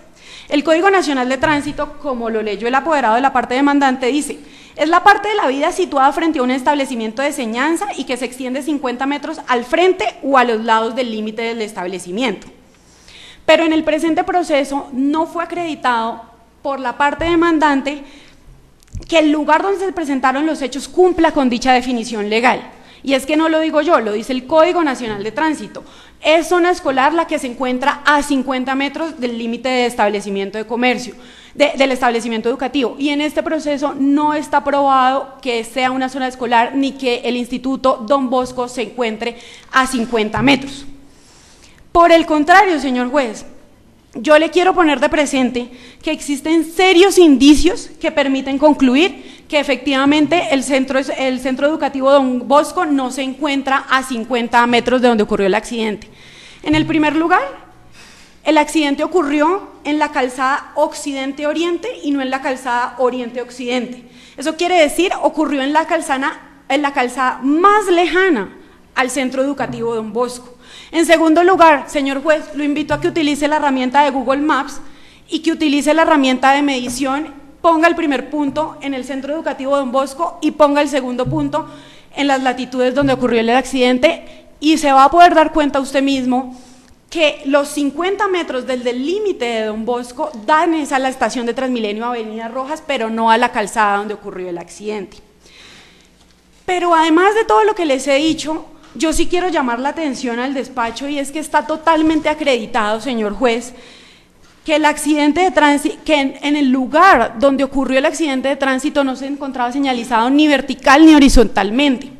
El Código Nacional de Tránsito, como lo leyó el apoderado de la parte demandante, dice: Es la parte de la vía situada frente a un establecimiento de enseñanza y que se extiende 50 metros al frente o a los lados del límite del establecimiento. Pero en el presente proceso no fue acreditado por la parte demandante que el lugar donde se presentaron los hechos cumpla con dicha definición legal. Y es que no lo digo yo, lo dice el Código Nacional de Tránsito. Es zona escolar la que se encuentra a 50 metros del límite de establecimiento de comercio, del establecimiento educativo. Y en este proceso no está probado que sea una zona escolar ni que el Instituto Don Bosco se encuentre a 50 metros. Por el contrario, señor juez, yo le quiero poner de presente que existen serios indicios que permiten concluir que efectivamente el centro educativo Don Bosco no se encuentra a 50 metros de donde ocurrió el accidente. En el primer lugar, el accidente ocurrió en la calzada Occidente-Oriente y no en la calzada Oriente-Occidente. Eso quiere decir, ocurrió en la calzada más lejana al centro educativo Don Bosco. En segundo lugar, señor juez, lo invito a que utilice la herramienta de Google Maps y que utilice la herramienta de medición, ponga el primer punto en el centro educativo Don Bosco y ponga el segundo punto en las latitudes donde ocurrió el accidente y se va a poder dar cuenta usted mismo que los 50 metros del límite de Don Bosco dan a la estación de Transmilenio Avenida Rojas, pero no a la calzada donde ocurrió el accidente. Pero además de todo lo que les he dicho, yo sí quiero llamar la atención al despacho y es que está totalmente acreditado, señor juez, que el accidente de tránsito, que en el lugar donde ocurrió el accidente de tránsito no se encontraba señalizado ni vertical ni horizontalmente.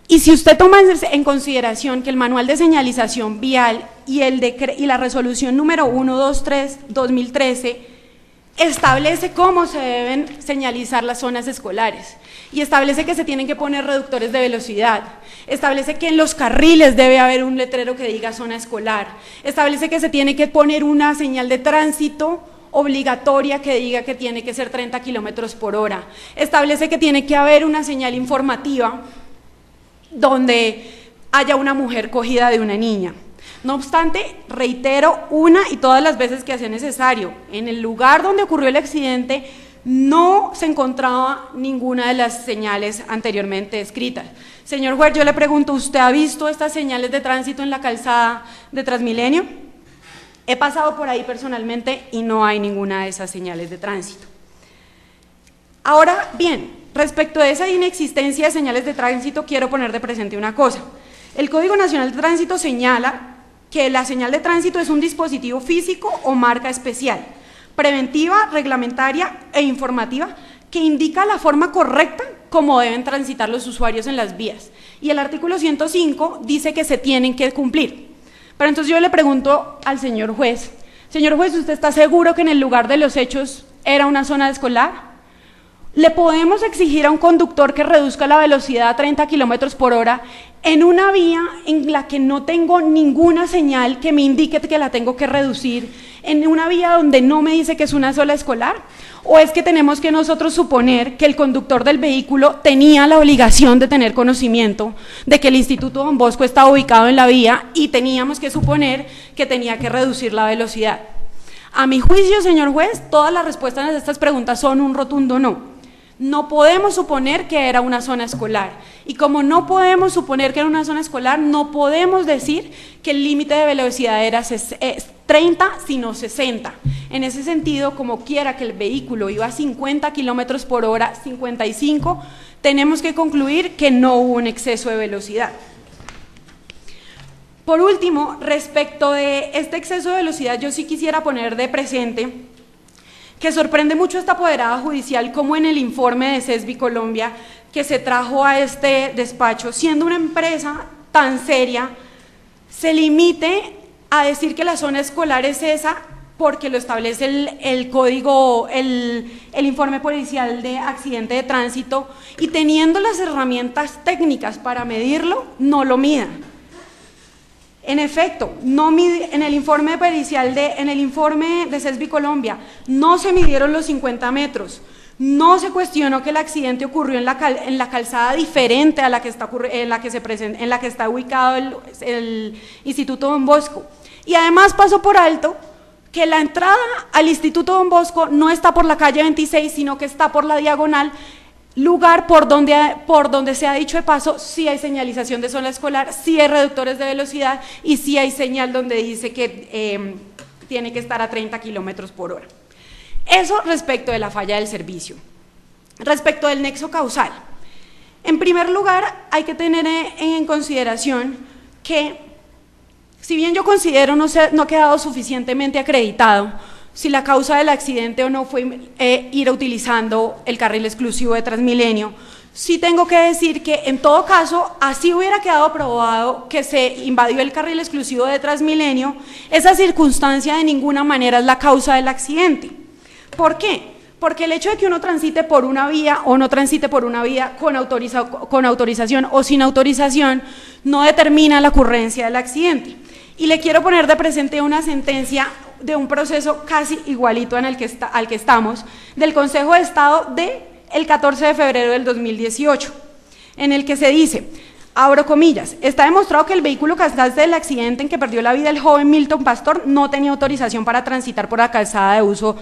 Y si usted toma en consideración que el manual de señalización vial y la resolución número 123/2013 establece cómo se deben señalizar las zonas escolares y establece que se tienen que poner reductores de velocidad, establece que en los carriles debe haber un letrero que diga zona escolar, establece que se tiene que poner una señal de tránsito obligatoria que diga que tiene que ser 30 kilómetros por hora, establece que tiene que haber una señal informativa donde haya una mujer cogida de una niña. No obstante, reitero una y todas las veces que sea necesario, en el lugar donde ocurrió el accidente no se encontraba ninguna de las señales anteriormente descritas. Señor juez, yo le pregunto, ¿usted ha visto estas señales de tránsito en la calzada de Transmilenio? He pasado por ahí personalmente y no hay ninguna de esas señales de tránsito. Ahora bien, respecto a esa inexistencia de señales de tránsito, quiero poner de presente una cosa. El Código Nacional de Tránsito señala que la señal de tránsito es un dispositivo físico o marca especial, preventiva, reglamentaria e informativa, que indica la forma correcta como deben transitar los usuarios en las vías. Y el artículo 105 dice que se tienen que cumplir. Pero entonces yo le pregunto al señor juez, ¿usted está seguro que en el lugar de los hechos era una zona escolar? ¿Le podemos exigir a un conductor que reduzca la velocidad a 30 kilómetros por hora en una vía en la que no tengo ninguna señal que me indique que la tengo que reducir, en una vía donde no me dice que es una zona escolar? ¿O es que tenemos que nosotros suponer que el conductor del vehículo tenía la obligación de tener conocimiento de que el Instituto Don Bosco estaba ubicado en la vía y teníamos que suponer que tenía que reducir la velocidad? A mi juicio, señor juez, todas las respuestas a estas preguntas son un rotundo no. No podemos suponer que era una zona escolar, y como no podemos suponer que era una zona escolar, no podemos decir que el límite de velocidad era 30, sino 60. En ese sentido, como quiera que el vehículo iba a 50 kilómetros por hora, 55, tenemos que concluir que no hubo un exceso de velocidad. Por último, respecto de este exceso de velocidad, yo sí quisiera poner de presente que sorprende mucho esta apoderada judicial como en el informe de CESBI Colombia que se trajo a este despacho, siendo una empresa tan seria, se limite a decir que la zona escolar es esa porque lo establece el código, el informe policial de accidente de tránsito, y teniendo las herramientas técnicas para medirlo, no lo mida. En efecto, en el informe pericial en el informe de CESBI Colombia no se midieron los 50 metros, no se cuestionó que el accidente ocurrió en la calzada diferente a la que está ubicado el Instituto Don Bosco, y además pasó por alto que la entrada al Instituto Don Bosco no está por la calle 26, sino que está por la diagonal, lugar por donde se ha dicho de paso, sí hay señalización de zona escolar, sí hay reductores de velocidad y sí hay señal donde dice que tiene que estar a 30 kilómetros por hora. Eso respecto de la falla del servicio. Respecto del nexo causal, en primer lugar hay que tener en consideración que, si bien yo considero no ha quedado suficientemente acreditado si la causa del accidente o no fue ir utilizando el carril exclusivo de Transmilenio, sí tengo que decir que en todo caso, así hubiera quedado probado que se invadió el carril exclusivo de Transmilenio, esa circunstancia de ninguna manera es la causa del accidente. ¿Por qué? Porque el hecho de que uno transite por una vía o no transite por una vía con autorización o sin autorización no determina la ocurrencia del accidente. Y le quiero poner de presente una sentencia de un proceso casi igualito al que estamos, del Consejo de Estado del 14 de febrero del 2018, en el que se dice, abro comillas, está demostrado que el vehículo causante del accidente en que perdió la vida el joven Milton Pastor no tenía autorización para transitar por la calzada de uso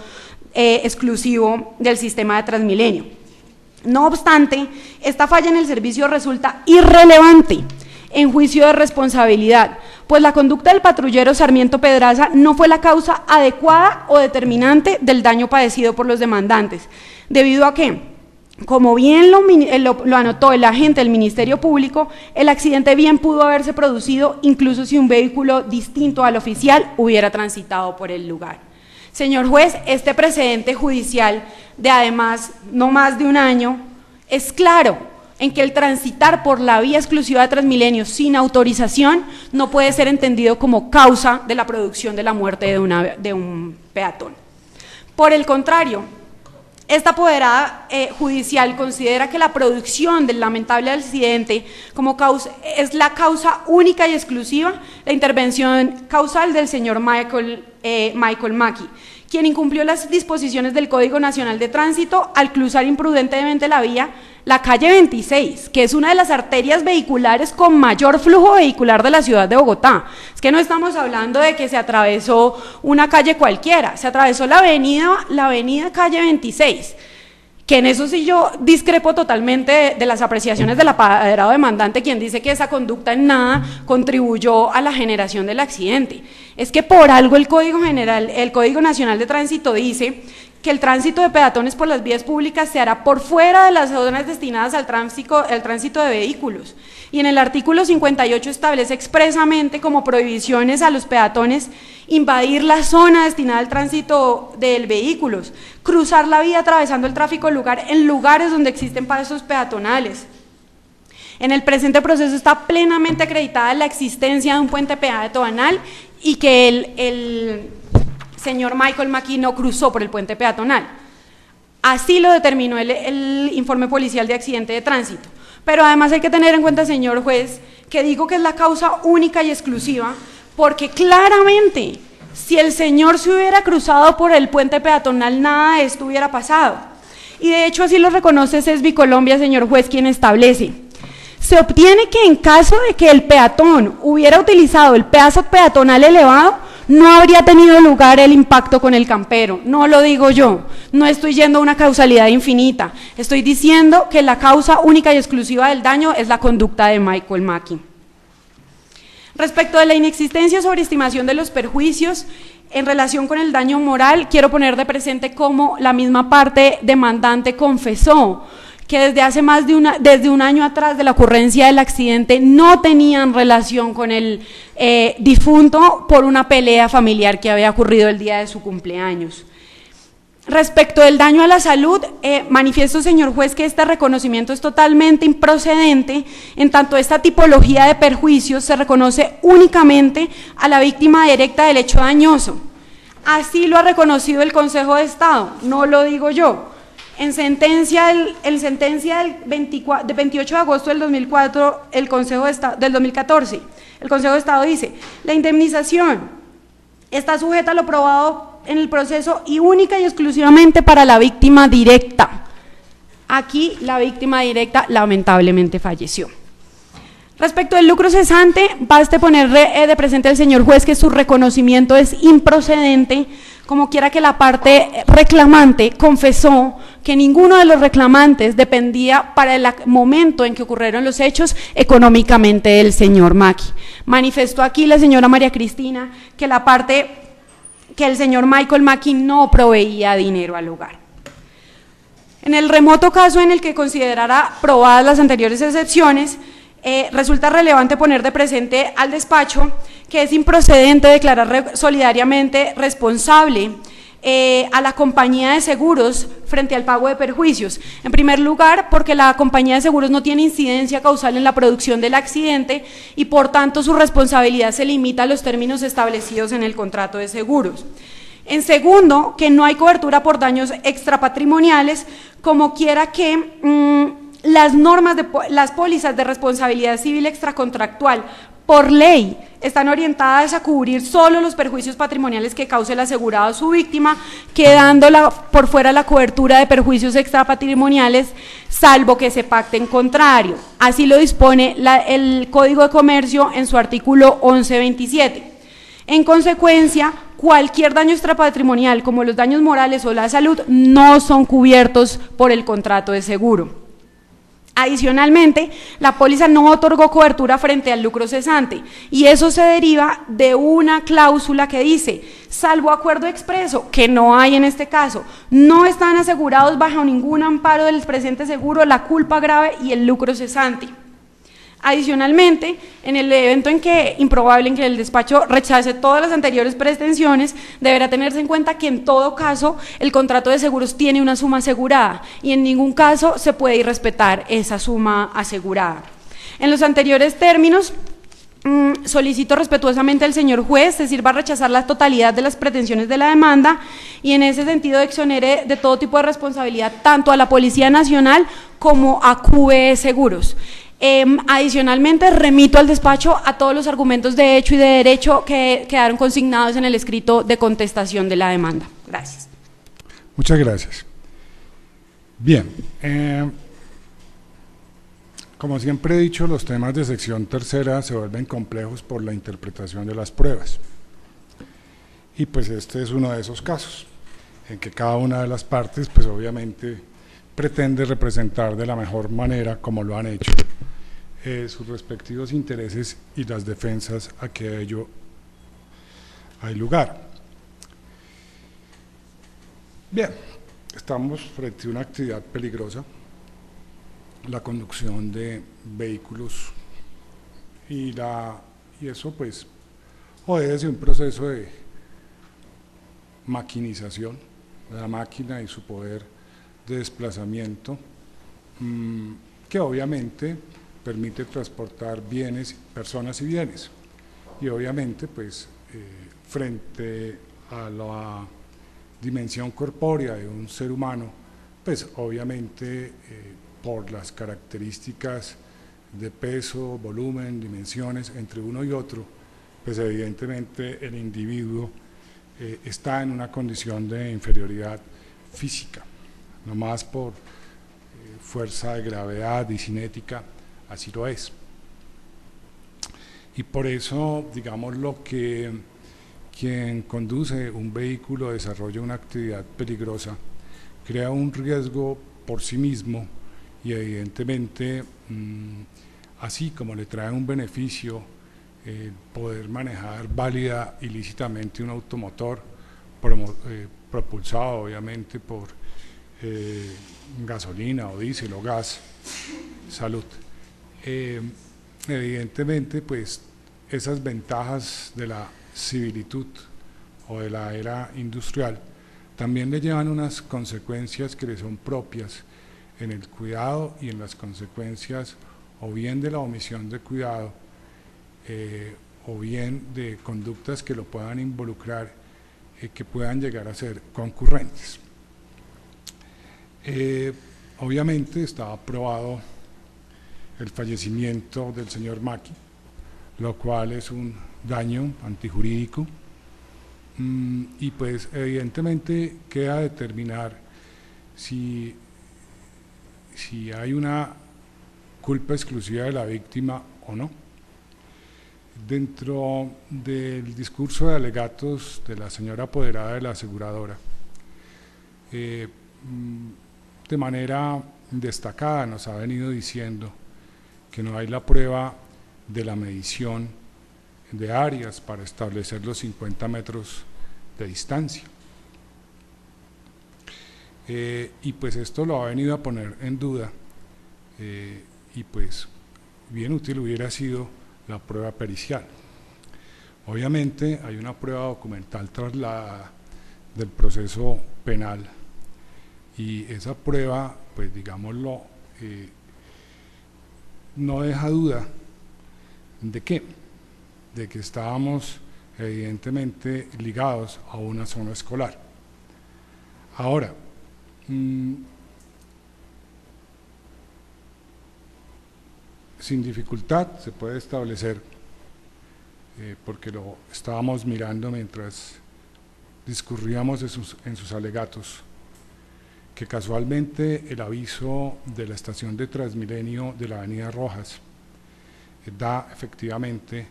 exclusivo del sistema de Transmilenio. No obstante, esta falla en el servicio resulta irrelevante en juicio de responsabilidad, pues la conducta del patrullero Sarmiento Pedraza no fue la causa adecuada o determinante del daño padecido por los demandantes, debido a que, como bien lo anotó el agente del Ministerio Público, el accidente bien pudo haberse producido incluso si un vehículo distinto al oficial hubiera transitado por el lugar. Señor juez, este precedente judicial de además no más de un año es claro en que el transitar por la vía exclusiva de Transmilenio sin autorización no puede ser entendido como causa de la producción de la muerte de un peatón. Por el contrario, esta apoderada judicial considera que la producción del lamentable accidente como causa, es la causa única y exclusiva, la intervención causal del señor Michael Mackey, quien incumplió las disposiciones del Código Nacional de Tránsito al cruzar imprudentemente la calle 26, que es una de las arterias vehiculares con mayor flujo vehicular de la ciudad de Bogotá. Es que no estamos hablando de que se atravesó una calle cualquiera, se atravesó la avenida calle 26, que en eso sí yo discrepo totalmente de las apreciaciones del apoderado demandante, quien dice que esa conducta en nada contribuyó a la generación del accidente. Es que por algo el Código Nacional de Tránsito dice que el tránsito de peatones por las vías públicas se hará por fuera de las zonas destinadas al tránsito de vehículos. Y en el artículo 58 establece expresamente como prohibiciones a los peatones invadir la zona destinada al tránsito de vehículos, cruzar la vía atravesando el tráfico en lugares donde existen pasos peatonales. En el presente proceso está plenamente acreditada la existencia de un puente peatonal y que el señor Michael Mackey no cruzó por el puente peatonal. Así lo determinó el informe policial de accidente de tránsito. Pero además hay que tener en cuenta, señor juez, que digo que es la causa única y exclusiva, porque claramente, si el señor se hubiera cruzado por el puente peatonal, nada de esto hubiera pasado. Y de hecho así lo reconoce CESBI Colombia, señor juez, quien establece: se obtiene que en caso de que el peatón hubiera utilizado el paso peatonal elevado, no habría tenido lugar el impacto con el campero. No lo digo yo, no estoy yendo a una causalidad infinita, estoy diciendo que la causa única y exclusiva del daño es la conducta de Michael Mackey. Respecto de la inexistencia o sobreestimación de los perjuicios, en relación con el daño moral, quiero poner de presente cómo la misma parte demandante confesó que desde un año atrás de la ocurrencia del accidente no tenían relación con el difunto por una pelea familiar que había ocurrido el día de su cumpleaños. Respecto del daño a la salud, manifiesto, señor juez, que este reconocimiento es totalmente improcedente, en tanto esta tipología de perjuicios se reconoce únicamente a la víctima directa del hecho dañoso. Así lo ha reconocido el Consejo de Estado, no lo digo yo. En sentencia del 28 de agosto del 2004, del 2014, el Consejo de Estado dice: la indemnización está sujeta a lo probado en el proceso y única y exclusivamente para la víctima directa. Aquí la víctima directa lamentablemente falleció. Respecto del lucro cesante, baste poner de presente al señor juez que su reconocimiento es improcedente, como quiera que la parte reclamante confesó que ninguno de los reclamantes dependía para el momento en que ocurrieron los hechos económicamente del señor Maki. Manifestó aquí la señora María Cristina que el señor Michael Maki no proveía dinero al hogar. En el remoto caso en el que considerara probadas las anteriores excepciones, resulta relevante poner de presente al despacho que es improcedente declarar solidariamente responsable a la compañía de seguros frente al pago de perjuicios. En primer lugar, porque la compañía de seguros no tiene incidencia causal en la producción del accidente y por tanto su responsabilidad se limita a los términos establecidos en el contrato de seguros. En segundo, que no hay cobertura por daños extrapatrimoniales, como quiera que las normas de las pólizas de responsabilidad civil extracontractual por ley están orientadas a cubrir solo los perjuicios patrimoniales que cause el asegurado a su víctima, quedando por fuera la cobertura de perjuicios extrapatrimoniales, salvo que se pacte en contrario. Así lo dispone el Código de Comercio en su artículo 1127. En consecuencia, cualquier daño extrapatrimonial, como los daños morales o la salud, no son cubiertos por el contrato de seguro. Adicionalmente, la póliza no otorgó cobertura frente al lucro cesante y eso se deriva de una cláusula que dice, salvo acuerdo expreso, que no hay en este caso, no están asegurados bajo ningún amparo del presente seguro la culpa grave y el lucro cesante. Adicionalmente, en el evento improbable en que el despacho rechace todas las anteriores pretensiones, deberá tenerse en cuenta que en todo caso el contrato de seguros tiene una suma asegurada y en ningún caso se puede irrespetar esa suma asegurada. En los anteriores términos, solicito respetuosamente al señor juez se sirva a rechazar la totalidad de las pretensiones de la demanda y en ese sentido exonere de todo tipo de responsabilidad tanto a la Policía Nacional como a QBE Seguros. Adicionalmente, remito al despacho a todos los argumentos de hecho y de derecho que quedaron consignados en el escrito de contestación de la demanda. Gracias. Muchas gracias. Bien, como siempre he dicho, los temas de sección tercera se vuelven complejos por la interpretación de las pruebas. Y pues este es uno de esos casos, en que cada una de las partes, pues obviamente, pretende representar de la mejor manera, como lo han hecho, sus respectivos intereses y las defensas a que ello hay lugar. Bien, estamos frente a una actividad peligrosa, la conducción de vehículos y eso pues obedece un proceso de maquinización de la máquina y su poder de desplazamiento que obviamente permite transportar bienes, personas y bienes, y obviamente pues frente a la dimensión corpórea de un ser humano, pues obviamente por las características de peso, volumen, dimensiones entre uno y otro, pues evidentemente el individuo está en una condición de inferioridad física, no más por fuerza de gravedad y cinética, así lo es. Y por eso, digamos, quien conduce un vehículo desarrolla una actividad peligrosa, crea un riesgo por sí mismo y evidentemente, así como le trae un beneficio poder manejar válida y lícitamente un automotor propulsado obviamente por gasolina o diésel o gas, salud. Evidentemente pues esas ventajas de la civilitud o de la era industrial también le llevan unas consecuencias que le son propias en el cuidado y en las consecuencias o bien de la omisión de cuidado o bien de conductas que lo puedan involucrar que puedan llegar a ser concurrentes. Obviamente estaba aprobado el fallecimiento del señor Maki, lo cual es un daño antijurídico y pues evidentemente queda determinar si hay una culpa exclusiva de la víctima o no. Dentro del discurso de alegatos de la señora apoderada de la aseguradora, de manera destacada nos ha venido diciendo que no hay la prueba de la medición de áreas para establecer los 50 metros de distancia. Y pues esto lo ha venido a poner en duda, y pues bien útil hubiera sido la prueba pericial. Obviamente hay una prueba documental trasladada del proceso penal, y esa prueba, pues digámoslo, no deja duda de que estábamos evidentemente ligados a una zona escolar. Ahora, sin dificultad se puede establecer, porque lo estábamos mirando mientras discurríamos en sus alegatos, que casualmente el aviso de la estación de Transmilenio de la avenida Rojas da efectivamente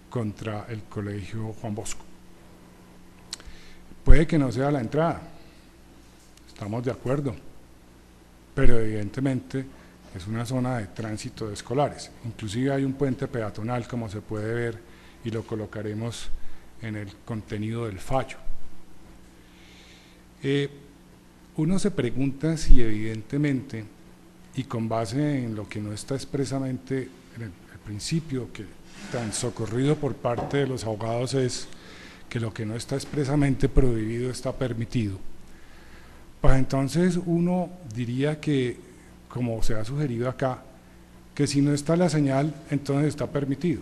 contra el Colegio Juan Bosco. Puede que no sea la entrada, estamos de acuerdo, pero evidentemente es una zona de tránsito de escolares. Inclusive hay un puente peatonal, como se puede ver, y lo colocaremos en el contenido del fallo. Uno se pregunta si evidentemente, y con base en lo que no está expresamente en el principio que tan socorrido por parte de los abogados es que lo que no está expresamente prohibido está permitido, pues entonces uno diría que, como se ha sugerido acá, que si no está la señal, entonces está permitido.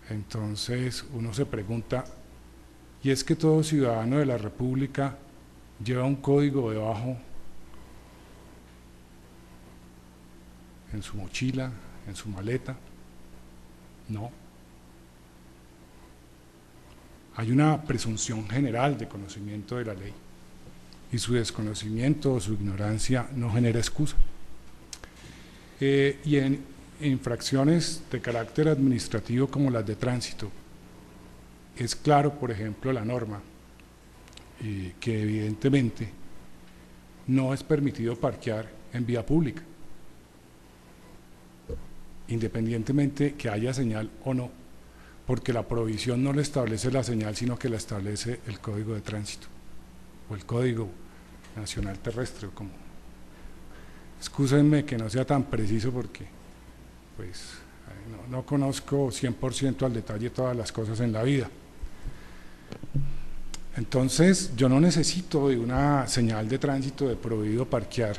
Entonces uno se pregunta, y es que todo ciudadano de la República lleva un código debajo en su mochila, en su maleta. No. Hay una presunción general de conocimiento de la ley, y su desconocimiento o su ignorancia no genera excusa. Y en infracciones de carácter administrativo como las de tránsito, es claro, por ejemplo, la norma, que evidentemente no es permitido parquear en vía pública, independientemente que haya señal o no, porque la provisión no le establece la señal, sino que la establece el Código de Tránsito, o el Código Nacional Terrestre, como. Excúsenme que no sea tan preciso porque pues no conozco 100% al detalle todas las cosas en la vida. Entonces yo no necesito de una señal de tránsito de prohibido parquear,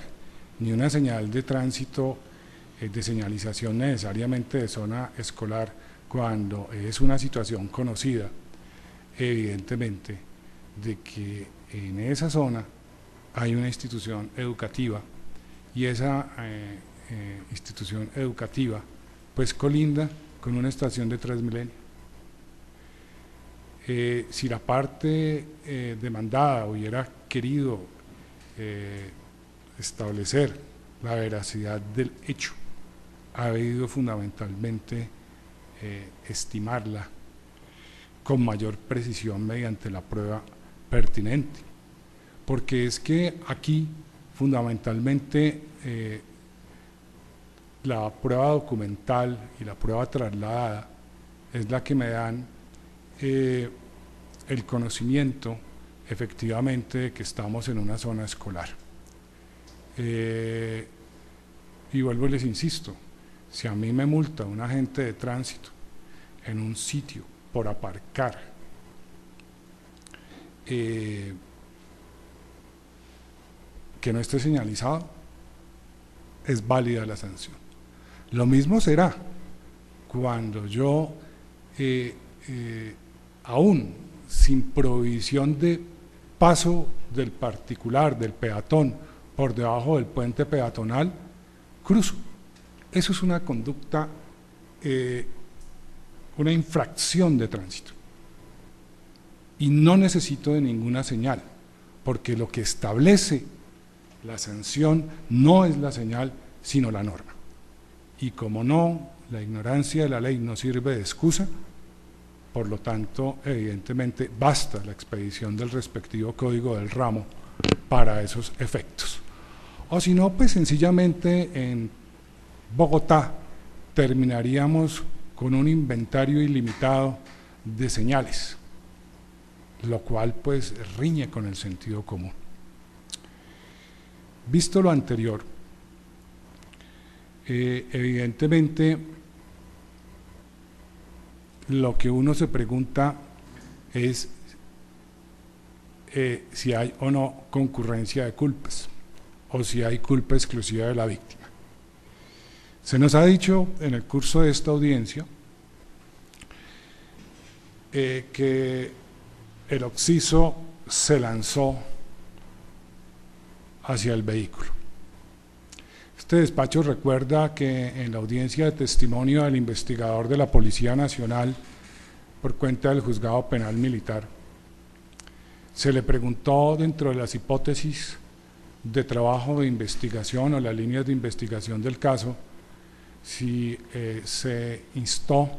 ni una señal de tránsito de señalización necesariamente de zona escolar, cuando es una situación conocida, evidentemente, de que en esa zona hay una institución educativa, y esa institución educativa pues colinda con una estación de Transmilenio. Si la parte demandada hubiera querido establecer la veracidad del hecho, ha debido fundamentalmente estimarla con mayor precisión mediante la prueba pertinente, porque es que aquí fundamentalmente la prueba documental y la prueba trasladada es la que me dan el conocimiento efectivamente de que estamos en una zona escolar. Y vuelvo y les insisto, si a mí me multa un agente de tránsito en un sitio por aparcar que no esté señalizado, es válida la sanción. Lo mismo será cuando yo, aún sin provisión de paso del particular, del peatón, por debajo del puente peatonal, cruzo. Eso es una conducta, una infracción de tránsito. Y no necesito de ninguna señal, porque lo que establece la sanción no es la señal, sino la norma. y como no, la ignorancia de la ley no sirve de excusa, por lo tanto, evidentemente, basta la expedición del respectivo código del ramo para esos efectos. O si no, pues sencillamente en Bogotá terminaríamos con un inventario ilimitado de señales, lo cual pues riñe con el sentido común. Visto lo anterior, evidentemente lo que uno se pregunta es si hay o no concurrencia de culpas, o si hay culpa exclusiva de la víctima. Se nos ha dicho en el curso de esta audiencia que el occiso se lanzó hacia el vehículo. Este despacho recuerda que en la audiencia de testimonio del investigador de la Policía Nacional por cuenta del Juzgado Penal Militar, se le preguntó dentro de las hipótesis de trabajo de investigación o las líneas de investigación del caso si se instó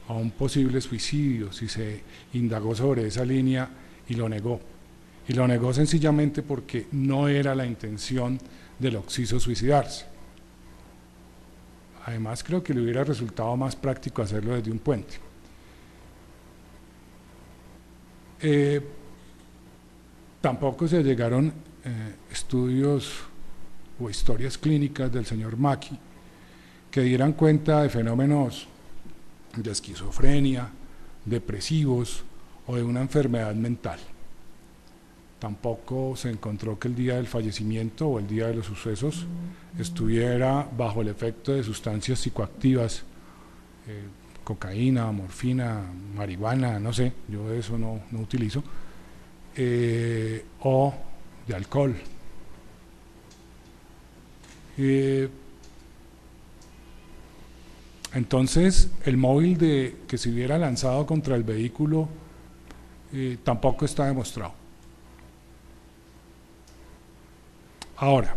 a un posible suicidio, si se indagó sobre esa línea, y lo negó. Y lo negó sencillamente porque no era la intención del occiso suicidarse. Además, creo que le hubiera resultado más práctico hacerlo desde un puente. Tampoco se llegaron estudios o historias clínicas del señor Maki que dieran cuenta de fenómenos de esquizofrenia, depresivos o de una enfermedad mental. Tampoco se encontró que el día del fallecimiento o el día de los sucesos estuviera bajo el efecto de sustancias psicoactivas, cocaína, morfina, marihuana, no sé, yo eso no utilizo, o de alcohol. Entonces, el móvil que se hubiera lanzado contra el vehículo tampoco está demostrado. Ahora,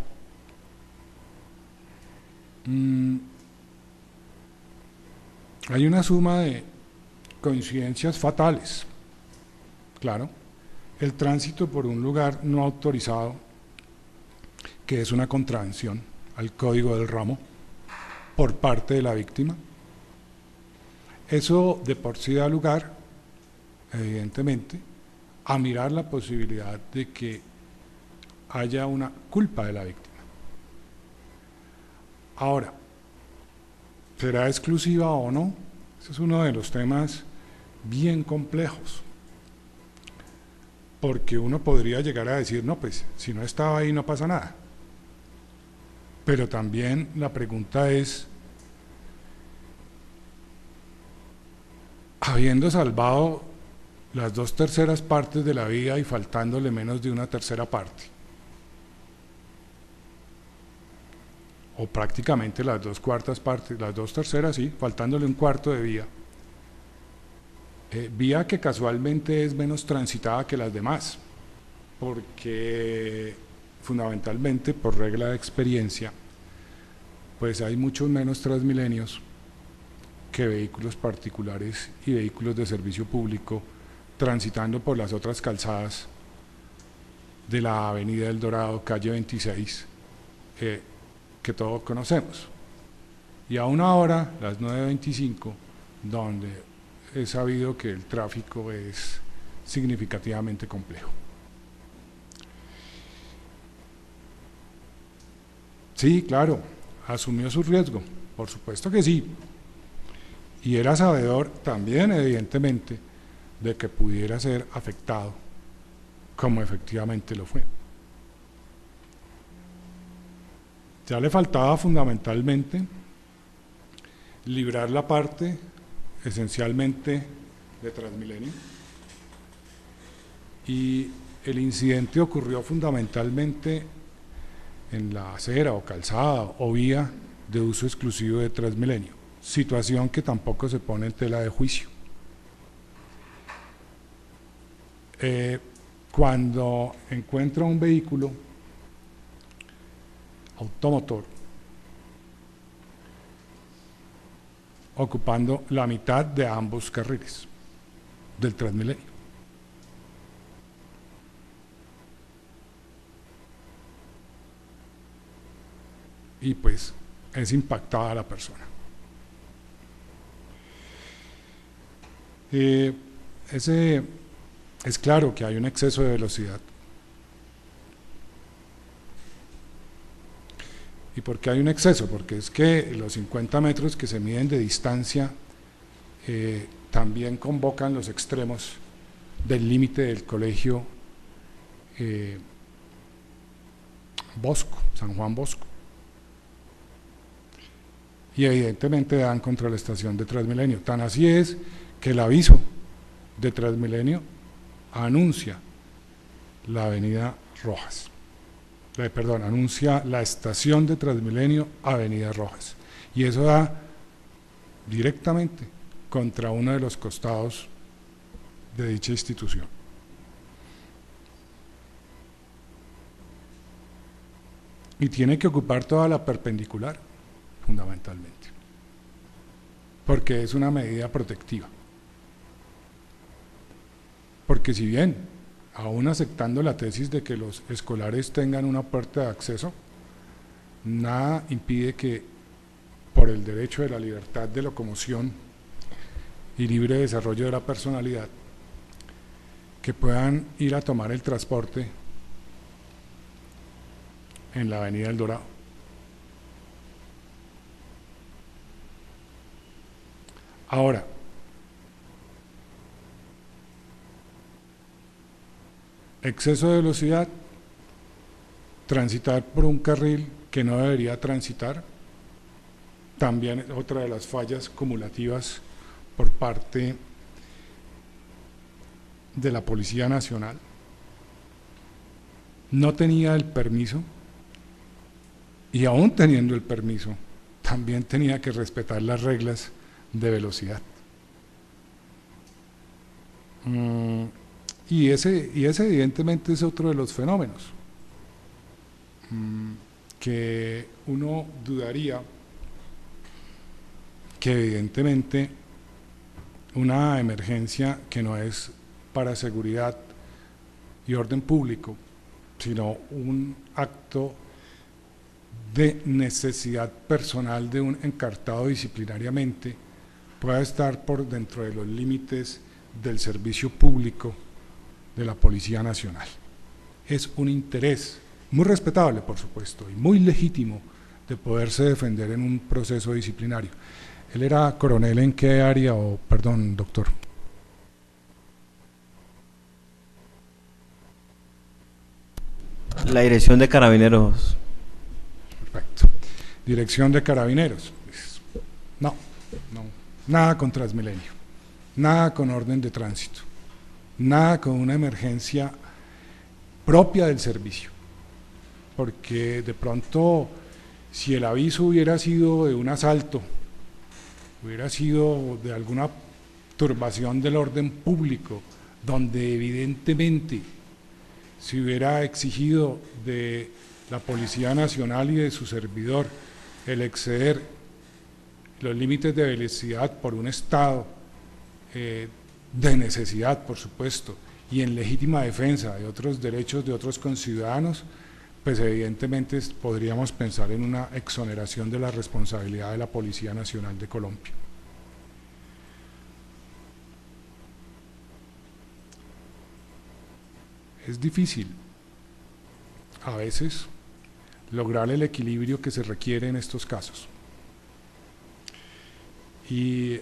hay una suma de coincidencias fatales. Claro, el tránsito por un lugar no autorizado, que es una contravención al código del ramo por parte de la víctima. Eso de por sí da lugar, evidentemente, a mirar la posibilidad de que haya una culpa de la víctima. Ahora, ¿será exclusiva o no? Ese es uno de los temas bien complejos, porque uno podría llegar a decir, no, pues si no estaba ahí no pasa nada. Pero también la pregunta es, habiendo salvado las 2/3 partes de la vida y faltándole menos de 1/3 parte, o prácticamente las 2/4 partes, las 2/3, sí, faltándole 1/4 de vía, vía que casualmente es menos transitada que las demás, porque fundamentalmente por regla de experiencia, pues hay muchos menos Transmilenios que vehículos particulares y vehículos de servicio público transitando por las otras calzadas de la Avenida del Dorado, calle 26, que todos conocemos. Y aún ahora, las 9:25, donde he sabido que el tráfico es significativamente complejo. Sí, claro, asumió su riesgo, por supuesto que sí. Y era sabedor también, evidentemente, de que pudiera ser afectado, como efectivamente lo fue. Ya le faltaba fundamentalmente librar la parte esencialmente de Transmilenio, y el incidente ocurrió fundamentalmente en la acera o calzada o vía de uso exclusivo de Transmilenio, situación que tampoco se pone en tela de juicio. Cuando encuentra un vehículo automotor ocupando la mitad de ambos carriles del Transmilenio. Y pues es impactada la persona. Es claro que hay un exceso de velocidad. ¿Y por qué hay un exceso? Porque es que los 50 metros que se miden de distancia también convocan los extremos del límite del colegio Bosco, San Juan Bosco. Y evidentemente dan contra la estación de Transmilenio. Tan así es que el aviso de Transmilenio anuncia la avenida Rojas. Perdón, anuncia la estación de Transmilenio Avenida Rojas. Y eso da directamente contra uno de los costados de dicha institución. Y tiene que ocupar toda la perpendicular, fundamentalmente, porque es una medida protectiva. Porque si bien, aún aceptando la tesis de que los escolares tengan una puerta de acceso, nada impide que, por el derecho de la libertad de locomoción y libre desarrollo de la personalidad, que puedan ir a tomar el transporte en la Avenida El Dorado. Ahora, exceso de velocidad, transitar por un carril que no debería transitar, también es otra de las fallas cumulativas por parte de la Policía Nacional. No tenía el permiso, y aún teniendo el permiso, también tenía que respetar las reglas de velocidad. Y ese evidentemente es otro de los fenómenos que uno dudaría que evidentemente una emergencia que no es para seguridad y orden público, sino un acto de necesidad personal de un encartado disciplinariamente, pueda estar por dentro de los límites del servicio público de la Policía Nacional. Es un interés muy respetable, por supuesto, y muy legítimo de poderse defender en un proceso disciplinario. ¿Él era coronel en qué área? O, perdón, doctor. La Dirección de Carabineros. Perfecto. Dirección de Carabineros. No, nada con Transmilenio, nada con orden de tránsito, nada con una emergencia propia del servicio, porque de pronto, si el aviso hubiera sido de un asalto, hubiera sido de alguna turbación del orden público, donde evidentemente se hubiera exigido de la Policía Nacional y de su servidor el exceder los límites de velocidad por un estado de necesidad, por supuesto, y en legítima defensa de otros derechos de otros conciudadanos, pues evidentemente podríamos pensar en una exoneración de la responsabilidad de la Policía Nacional de Colombia. Es difícil a veces lograr el equilibrio que se requiere en estos casos. Y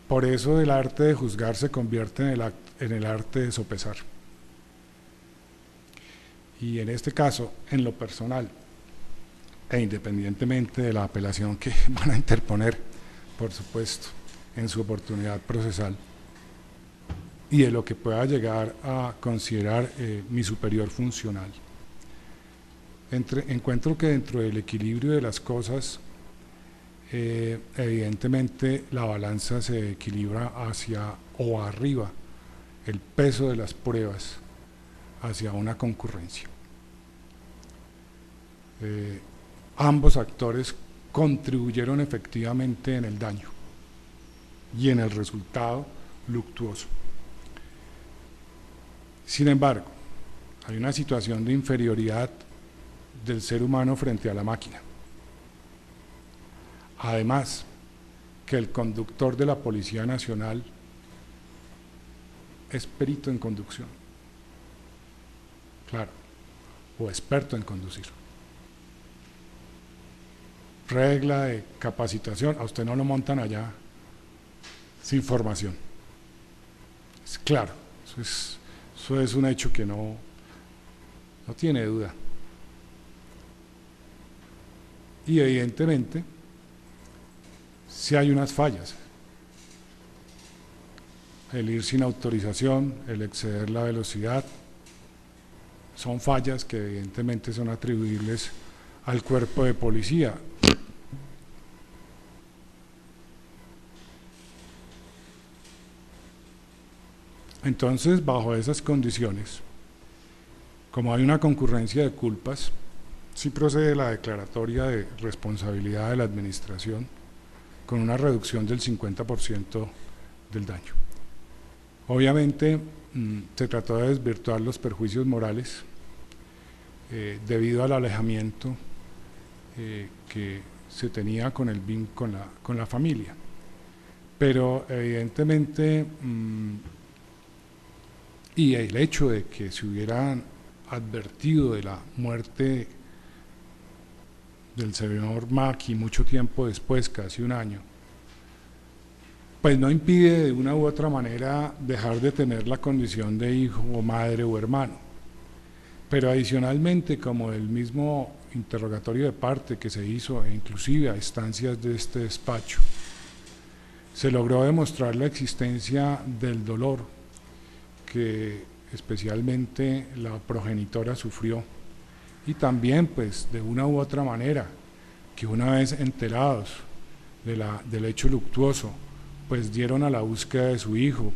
por eso el arte de juzgar se convierte en el arte de sopesar. Y en este caso, en lo personal, e independientemente de la apelación que van a interponer, por supuesto, en su oportunidad procesal, y de lo que pueda llegar a considerar mi superior funcional, encuentro que dentro del equilibrio de las cosas, evidentemente la balanza se equilibra hacia o arriba el peso de las pruebas hacia una concurrencia. Ambos actores contribuyeron efectivamente en el daño y en el resultado luctuoso. Sin embargo, hay una situación de inferioridad del ser humano frente a la máquina. Además, que el conductor de la Policía Nacional es perito en conducción, claro, o experto en conducir. Regla de capacitación, a usted no lo montan allá sin formación. Es claro, eso es un hecho que no tiene duda. Y evidentemente, si hay unas fallas, el ir sin autorización, el exceder la velocidad, son fallas que evidentemente son atribuibles al cuerpo de policía. Entonces, bajo esas condiciones, como hay una concurrencia de culpas, sí procede la declaratoria de responsabilidad de la administración con una reducción del 50% del daño. Obviamente, se trató de desvirtuar los perjuicios morales debido al alejamiento que se tenía con la familia. Pero evidentemente, y el hecho de que se hubieran advertido de la muerte del señor Maki mucho tiempo después, casi un año, pues no impide de una u otra manera dejar de tener la condición de hijo o madre o hermano. Pero adicionalmente, como el mismo interrogatorio de parte que se hizo, e inclusive a instancias de este despacho, se logró demostrar la existencia del dolor que especialmente la progenitora sufrió, y también pues de una u otra manera que una vez enterados del hecho luctuoso, pues dieron a la búsqueda de su hijo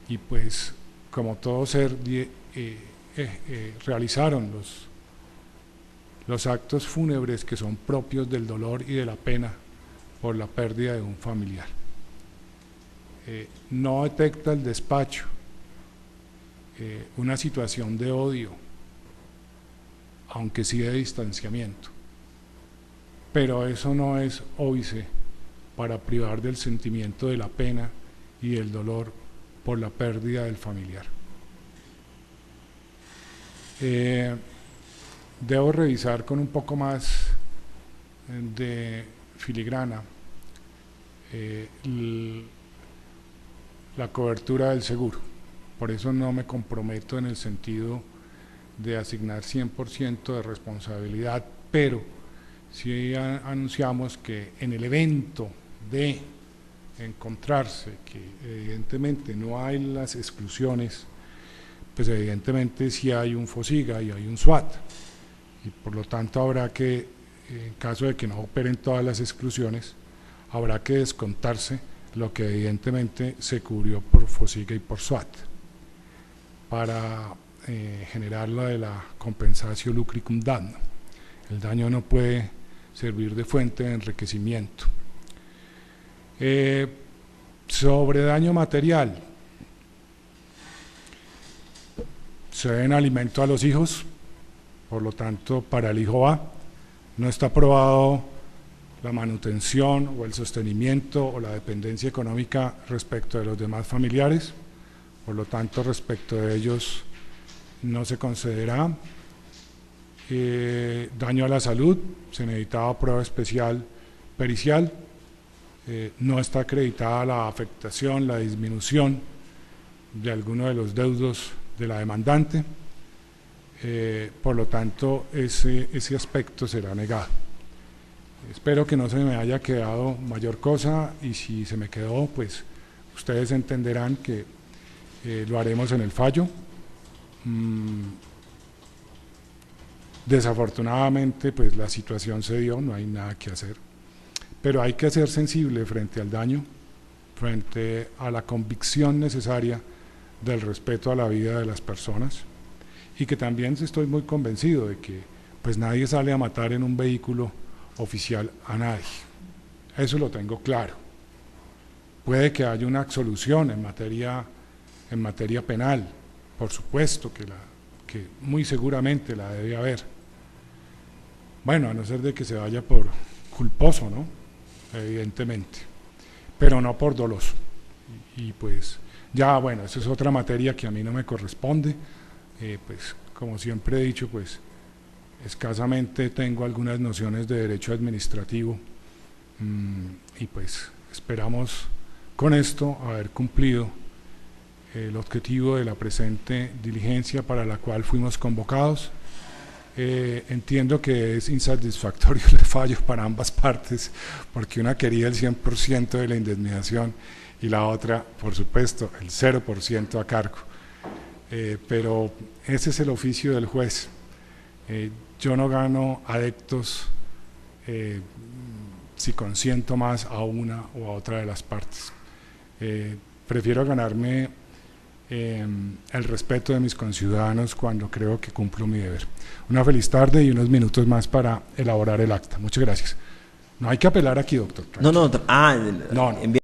y pues como todo ser realizaron los actos fúnebres que son propios del dolor y de la pena por la pérdida de un familiar. No detecta el despacho una situación de odio, aunque sí de distanciamiento, pero eso no es óbice para privar del sentimiento de la pena y del dolor por la pérdida del familiar. Debo revisar con un poco más de filigrana la cobertura del seguro, por eso no me comprometo en el sentido de asignar 100% de responsabilidad, pero sí anunciamos que en el evento de encontrarse que evidentemente no hay las exclusiones, pues evidentemente sí hay un FOSIGA y hay un SWAT, y por lo tanto habrá que, en caso de que no operen todas las exclusiones, habrá que descontarse lo que evidentemente se cubrió por FOSIGA y por SWAT, para generar la de la compensatio lucricum danno. El daño no puede servir de fuente de enriquecimiento. Sobre daño material, se deben alimento a los hijos, por lo tanto para el hijo A no está aprobado la manutención o el sostenimiento o la dependencia económica respecto de los demás familiares, por lo tanto respecto de ellos no se concederá. Daño a la salud, se necesitaba prueba especial pericial, no está acreditada la afectación, la disminución de alguno de los deudos de la demandante, por lo tanto ese aspecto será negado. Espero que no se me haya quedado mayor cosa, y si se me quedó, pues ustedes entenderán que lo haremos en el fallo. Desafortunadamente pues la situación se dio, no hay nada que hacer, pero hay que ser sensible frente al daño, frente a la convicción necesaria del respeto a la vida de las personas, y que también estoy muy convencido de que pues nadie sale a matar en un vehículo oficial a nadie. Eso lo tengo claro. Puede que haya una absolución en materia penal, por supuesto que muy seguramente la debe haber. Bueno, a no ser de que se vaya por culposo, ¿no? Evidentemente, pero no por doloso. Y pues ya, bueno, eso es otra materia que a mí no me corresponde. Pues como siempre he dicho, pues escasamente tengo algunas nociones de derecho administrativo y pues esperamos con esto haber cumplido el objetivo de la presente diligencia para la cual fuimos convocados. Entiendo que es insatisfactorio el fallo para ambas partes, porque una quería el 100% de la indemnización y la otra, por supuesto, el 0% a cargo. Pero ese es el oficio del juez. Yo no gano adeptos si consiento más a una o a otra de las partes. Prefiero ganarme el respeto de mis conciudadanos cuando creo que cumplo mi deber. Una feliz tarde y unos minutos más para elaborar el acta. Muchas gracias. No hay que apelar aquí, doctor. No.